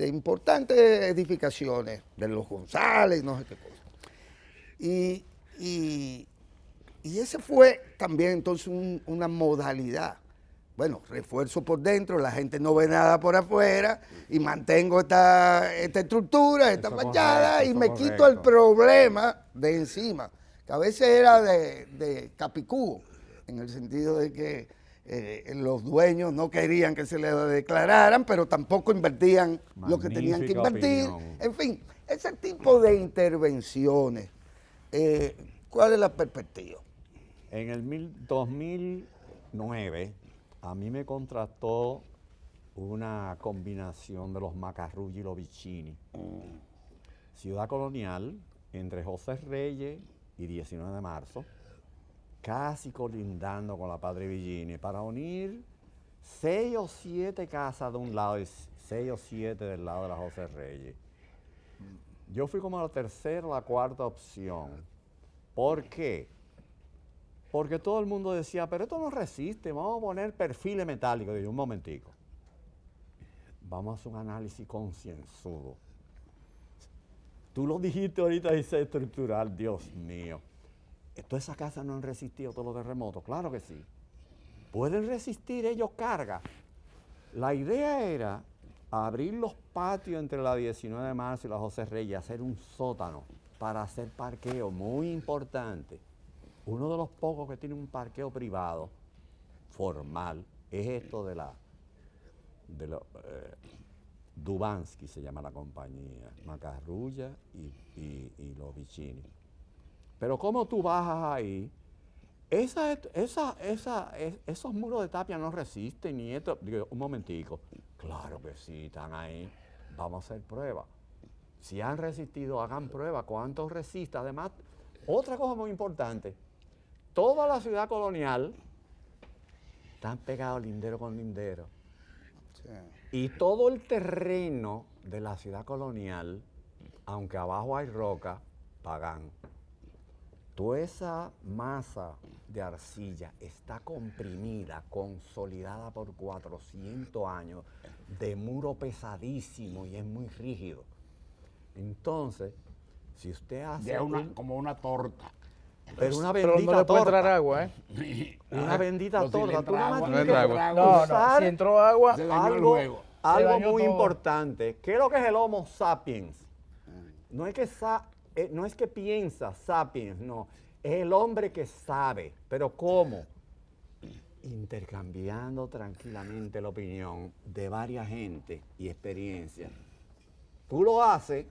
importantes edificaciones, de los González, no sé qué cosa. Y ese fue también entonces una modalidad. Bueno, refuerzo por dentro, la gente no ve nada por afuera y mantengo esta estructura, esta fachada y me quito el problema de encima, que a veces era de capicúo, en el sentido de que los dueños no querían que se les declararan, pero tampoco invertían lo que tenían que invertir. Opinión. En fin, ese tipo de intervenciones, ¿cuál es la perspectiva? En el 2009, a mí me contrató una combinación de los Macarruggi y los Vicini. Ciudad Colonial, entre José Reyes y 19 de marzo, casi colindando con la Padre Villini, para unir 6 o 7 casas de un lado y 6 o 7 del lado de la José Reyes. Yo fui como la tercera o la cuarta opción. ¿Por qué? Porque todo el mundo decía, pero esto no resiste, vamos a poner perfiles metálicos. Digo, un momentico, vamos a hacer un análisis concienzudo. Tú lo dijiste ahorita, dice estructural, Dios mío. ¿Todas esas casas no han resistido todos los terremotos? Claro que sí. ¿Pueden resistir ellos carga? La idea era abrir los patios entre la 19 de marzo y la José Reyes, hacer un sótano para hacer parqueo, muy importante. Uno de los pocos que tiene un parqueo privado formal es esto de Dubansky, se llama la compañía, Macarruggi y los Vicini. Pero como tú bajas ahí, esos muros de tapia no resisten, y esto, digo, un momentico, claro que sí, están ahí, vamos a hacer pruebas. Si han resistido, hagan pruebas, cuánto resiste. Además, otra cosa muy importante, toda la ciudad colonial están pegados lindero con lindero. Sí. Y todo el terreno de la ciudad colonial, aunque abajo hay roca, pagan. Toda esa masa de arcilla está comprimida, consolidada por 400 años, de muro pesadísimo y es muy rígido. Entonces, si usted hace... como una torta. Pero una Pero bendita no le puede torta. entrar agua, ¿eh? Una bendita No, si le torta. entra Tú nada más agua, tienes no que entra agua. No, usar si entró agua, Se dañó el algo, juego. algo dañó muy todo. importante. ¿Qué es lo que es el Homo sapiens? No es que piensa sapiens, no. Es el hombre que sabe. ¿Pero cómo? Intercambiando tranquilamente la opinión de varias gente y experiencias. Tú lo haces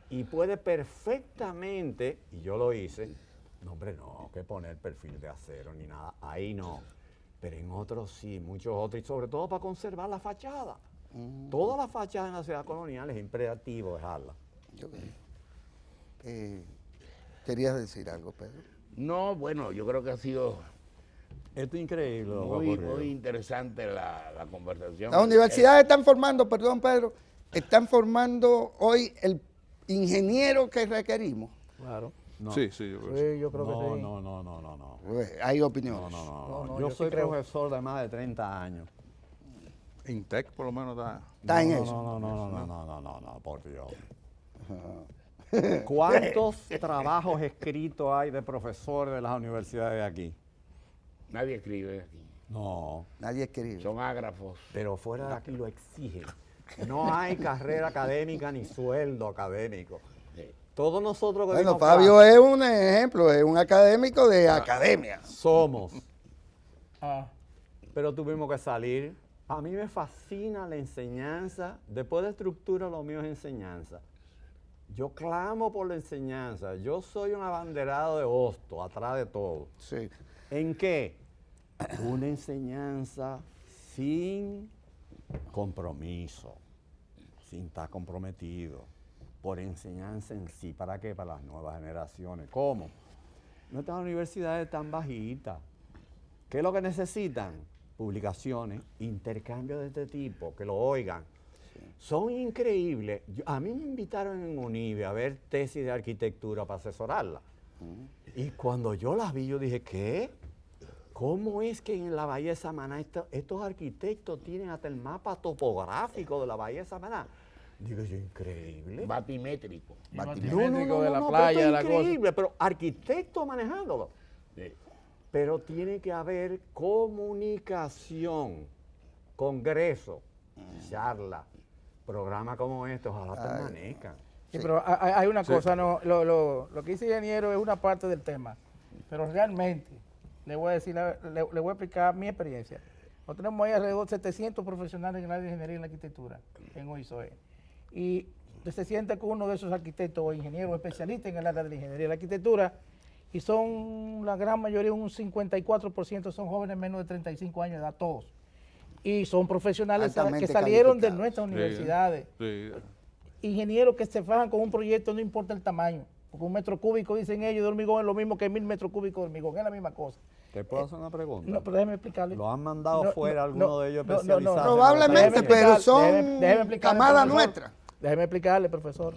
y puedes perfectamente, y yo lo hice, No, hombre, no, que poner perfil de acero ni nada. Ahí no. Pero en otros sí, muchos otros. Y sobre todo para conservar la fachada. Todas las fachadas en la ciudad colonial es imperativo dejarlas. ¿Querías decir algo, Pedro? No, bueno, yo creo que ha sido Esto es increíble. lo que ha muy ocurrido. interesante la conversación. Las universidades están formando, perdón, Pedro, están formando hoy el ingeniero que requerimos. Claro. No. Sí, sí, yo creo que sí. Sí, yo creo que sí. No. Hay opiniones. No, Yo yo sí soy creo. profesor de más de 30 años. Intec por lo menos está. Está en no, eso. No, por Dios. ¿Cuántos trabajos escritos hay de profesores de las universidades de aquí? Nadie escribe aquí. No, Nadie escribe. Son ágrafos. pero fuera de aquí lo exigen. No hay carrera académica ni sueldo académico. Sí. Todos nosotros que Bueno, dimos Fabio clase es un ejemplo, es un académico de academia. somos, Ah, pero tuvimos que salir. A mí me fascina la enseñanza. Después de estructura, lo mío es enseñanza. Yo clamo por la enseñanza. Yo soy un abanderado de Hosto, atrás de todo. Sí. ¿En qué? Una enseñanza sin compromiso, sin estar comprometido, por enseñanza en sí. ¿Para qué? Para las nuevas generaciones. ¿Cómo? Nuestras universidades están bajitas. ¿Qué es lo que necesitan? Publicaciones, intercambios de este tipo, que lo oigan. Son increíbles. A mí me invitaron en UNIBE a ver tesis de arquitectura para asesorarla. Y cuando yo las vi, yo dije, ¿qué? ¿Cómo es que en la Bahía de Samaná estos arquitectos tienen hasta el mapa topográfico de la Bahía de Samaná? Digo yo, increíble. Batimétrico. batimétrico de la pero playa, esto de es la cosa. increíble, pero arquitectos manejándolo. Sí. Pero tiene que haber comunicación, congreso, charla, programas como estos, ojalá permanezcan. Sí, pero hay una cosa, no, lo que dice el ingeniero es una parte del tema, pero realmente le voy a decir, le voy a explicar mi experiencia. Nosotros tenemos ahí alrededor de 700 profesionales en el área de ingeniería y la arquitectura en OISOE. Y se sienta con uno de esos arquitectos o ingenieros especialistas en el área de la ingeniería y la arquitectura, y son la gran mayoría, un 54% son jóvenes menos de 35 años de edad, todos. Y son profesionales Altamente que salieron de calificados. nuestras universidades. Sí. Ingenieros que se fajan con un proyecto, no importa el tamaño. Porque un metro cúbico, dicen ellos, de hormigón es lo mismo que 1000 metros cúbicos de hormigón, es la misma cosa. ¿Te puedo hacer una pregunta? No, pero déjeme explicarle. ¿Lo han mandado No, fuera no, alguno no, de ellos no, no, especializados? no. Probablemente, pero son déjeme explicarle, camada profesor. nuestra. Déjeme explicarle, profesor.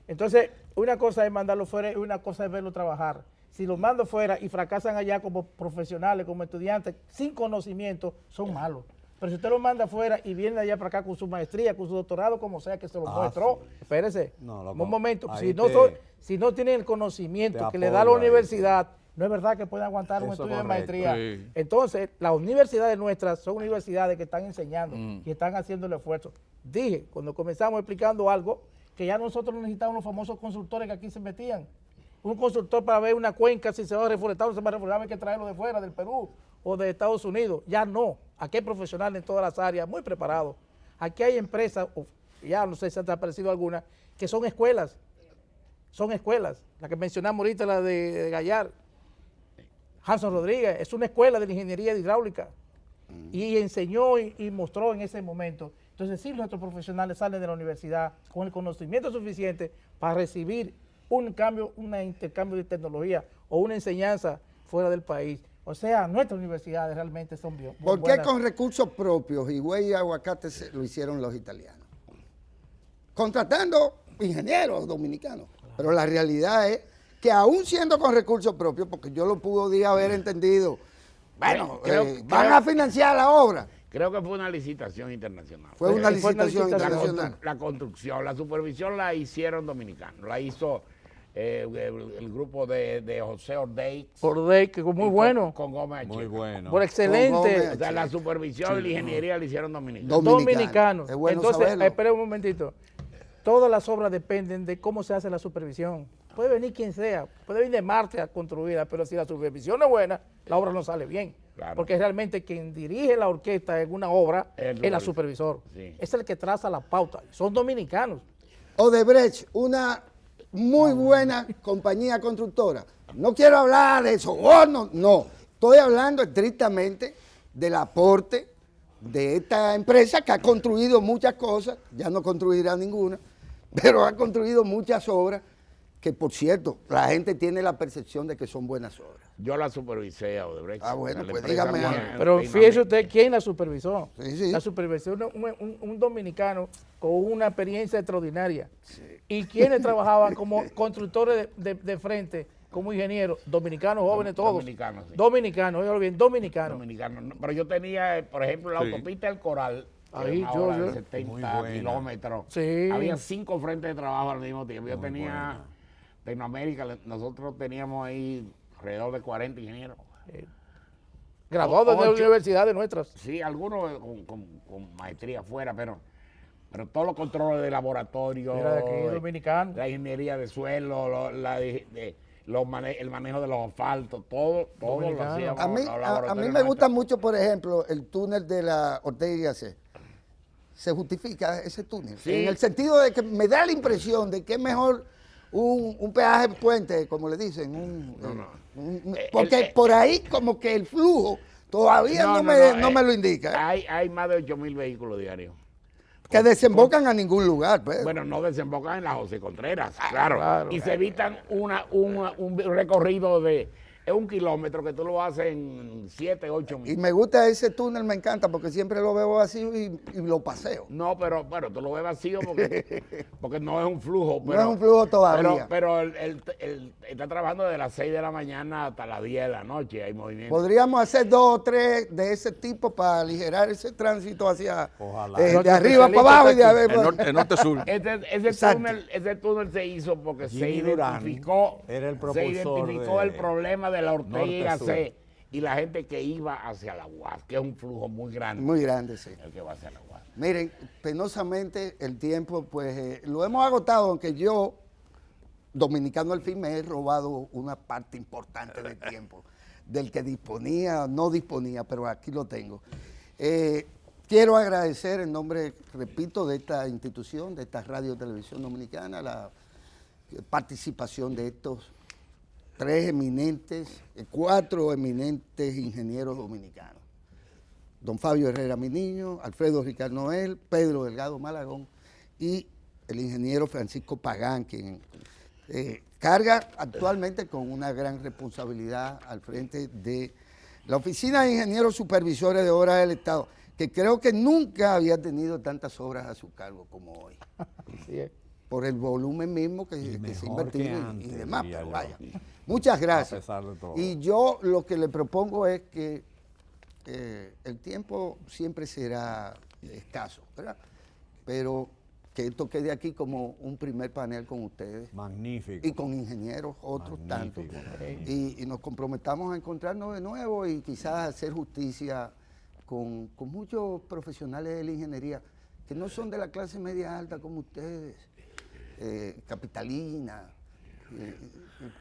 Entonces, una cosa es mandarlo fuera y una cosa es verlo trabajar. Si los mando fuera y fracasan allá como profesionales, como estudiantes, sin conocimiento, son malos. Pero si usted lo manda afuera y viene de allá para acá con su maestría, con su doctorado, como sea que se lo muestró, espérese, No, un momento, ahí si no tienen el conocimiento te que le da la apoyo ahí, universidad, no es verdad que pueden aguantar un Eso estudio de correcto. maestría. Sí. Entonces, las universidades nuestras son universidades que están enseñando y están haciendo el esfuerzo. Dije, cuando comenzamos explicando algo, que ya nosotros no necesitábamos los famosos consultores que aquí se metían. Un consultor para ver una cuenca, si se va a reforestar o no se va a reforestar, hay que traerlo de fuera, del Perú o de Estados Unidos. Ya no. Aquí hay profesionales en todas las áreas, muy preparados. Aquí hay empresas, ya no sé si han aparecido algunas, que son escuelas. Son escuelas. La que mencionamos ahorita, la de Gallar. Hanson Rodríguez, es una escuela de la ingeniería hidráulica. Y enseñó y mostró en ese momento. Entonces, sí, nuestros profesionales salen de la universidad con el conocimiento suficiente para recibir un intercambio de tecnología o una enseñanza fuera del país. O sea, nuestras universidades realmente son bien. ¿Por qué buenas. con recursos propios, higüey y aguacate, lo hicieron los italianos? Contratando ingenieros dominicanos. Pero la realidad es que aún siendo con recursos propios, porque yo lo pude haber entendido, bueno, van a financiar la obra. Creo que fue una licitación internacional. Fue una Fue una licitación licitación. internacional. La construcción, la supervisión la hicieron dominicanos. La hizo el grupo de José Ordey. Por Day, que fue muy bueno, Con Gómez Muy Acheca. bueno. por excelente. Gómez. O sea, la supervisión y la ingeniería la hicieron dominicanos. Dominicanos. Es bueno Entonces, saberlo. espera un momentito. Todas las obras dependen de cómo se hace la supervisión. Puede venir quien sea, puede venir de Marte a construirla, pero si la supervisión no es buena, la obra no sale bien. Claro. Porque realmente quien dirige la orquesta en una obra El es la supervisor. Sí. Es el que traza la pauta. Son dominicanos. Odebrecht, una muy buena compañía constructora. No quiero hablar de sobornos, no. Estoy hablando estrictamente del aporte de esta empresa que ha construido muchas cosas, ya no construirá ninguna, pero ha construido muchas obras que, por cierto, la gente tiene la percepción de que son buenas obras. Yo la supervisé a Odebrecht. Ah, bueno, la pues empresa dígame. mía, Pero fíjese usted quién la supervisó. Sí, sí. La supervisó un dominicano con una experiencia extraordinaria. ¿Y quiénes trabajaban como constructores de frente, como ingenieros? Dominicanos jóvenes todos. Dominicanos, sí. Dominicanos, óigalo bien, dominicanos. Dominicano. No, pero yo tenía, por ejemplo, la Sí. autopista del Coral, Ahí, una yo- hora yo- de 70 buena. kilómetros. Sí. Había 5 frentes de trabajo al mismo tiempo. Yo Muy tenía buena. Latinoamérica, nosotros teníamos ahí alrededor de 40 ingenieros. Graduados de Ocho. universidades nuestras. Sí, algunos con maestría afuera, pero todos los controles de laboratorio, Mira, de aquí, dominicano. la ingeniería de suelo, el manejo de los asfaltos, todo lo Dominicano. hacíamos. A mí, los a mí laboratorios me gusta nuestros. mucho, por ejemplo, el túnel de la Ortega y Gasset. Se justifica ese túnel. Sí. En el sentido de que me da la impresión de que es mejor un peaje puente, como le dicen. Porque por ahí como que el flujo todavía no me lo indica. Hay más de 8,000 vehículos diarios. Que desembocan a ningún lugar. Pues. Bueno, no desembocan en la José Contreras, claro. claro. Y se evitan un recorrido de 1 kilómetro que tú lo haces en 7, 8 Y minutos. me gusta ese túnel, me encanta, porque siempre lo veo vacío y lo paseo. No, pero bueno, tú lo ves vacío porque no es un flujo. No es un flujo todavía. Pero él está trabajando desde las 6 de la mañana hasta las 10 de la noche. Hay movimiento. Podríamos hacer 2 o 3 de ese tipo para aligerar ese tránsito hacia Ojalá. de Nuestro arriba para abajo y de especialista abajo. El norte-sur. Exacto. Ese túnel se hizo porque se Jimmy Durán identificó, era el se propulsor identificó de el problema de la Ortega y norte-sur. Gasset y la gente que iba hacia la UAS, que es un flujo muy grande. Muy grande, sí. El que va hacia la UAS. Miren, penosamente el tiempo, pues lo hemos agotado, aunque yo, dominicano al fin, me he robado una parte importante del tiempo, del que disponía, no disponía, pero aquí lo tengo. Quiero agradecer en nombre, repito, de esta institución, de esta Radio Televisión Dominicana, la participación de estos 4 eminentes ingenieros dominicanos. Don Fabio Herrera, mi niño, Alfredo Ricardo Noel, Pedro Delgado Malagón y el ingeniero Francisco Pagán, quien carga actualmente con una gran responsabilidad al frente de la Oficina de Ingenieros Supervisores de Obras del Estado, que creo que nunca había tenido tantas obras a su cargo como hoy, Así es. por el volumen mismo que se ha mejor invertido que y antes, demás, diría pero yo. vaya. Muchas gracias. A pesar de todo. Y yo lo que le propongo es que el tiempo siempre será escaso, ¿verdad? Pero que esto quede aquí como un primer panel con ustedes Magnífico. y con ingenieros, otros tantos. Magnífico. Y nos comprometamos a encontrarnos de nuevo y quizás hacer justicia con muchos profesionales de la ingeniería que no son de la clase media alta como ustedes, capitalina.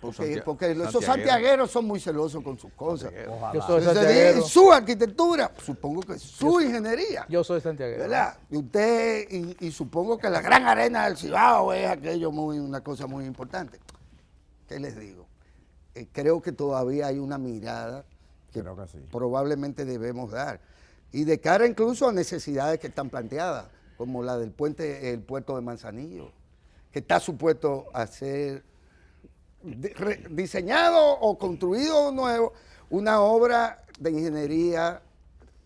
Porque esos santiagueros son muy celosos con sus cosas. Ojalá. Yo soy Entonces, santiaguero. su arquitectura, supongo que su ingeniería. Yo soy santiaguero. ¿Verdad? Y usted, y supongo que la gran arena del Cibao es aquello una cosa muy importante. ¿Qué les digo? Creo que todavía hay una mirada que, Creo que sí. probablemente debemos dar. Y de cara incluso a necesidades que están planteadas, como la del el puerto de Manzanillo, que está supuesto a ser diseñado o construido nuevo, una obra de ingeniería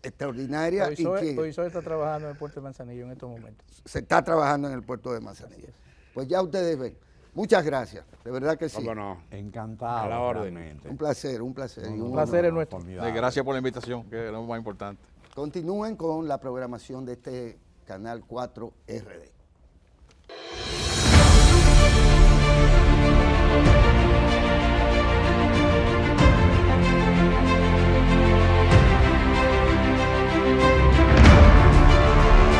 extraordinaria y que Provisor está trabajando en el puerto de Manzanillo en estos momentos. se está trabajando en el puerto de Manzanillo. Pues ya ustedes ven. Muchas gracias, de verdad que sí. ¿Cómo no? Encantado. A la orden. realmente. Un placer, un placer. y un placer honor. es nuestro. Formidable. Gracias por la invitación, que es lo más importante. Continúen con la programación de este canal 4 RD.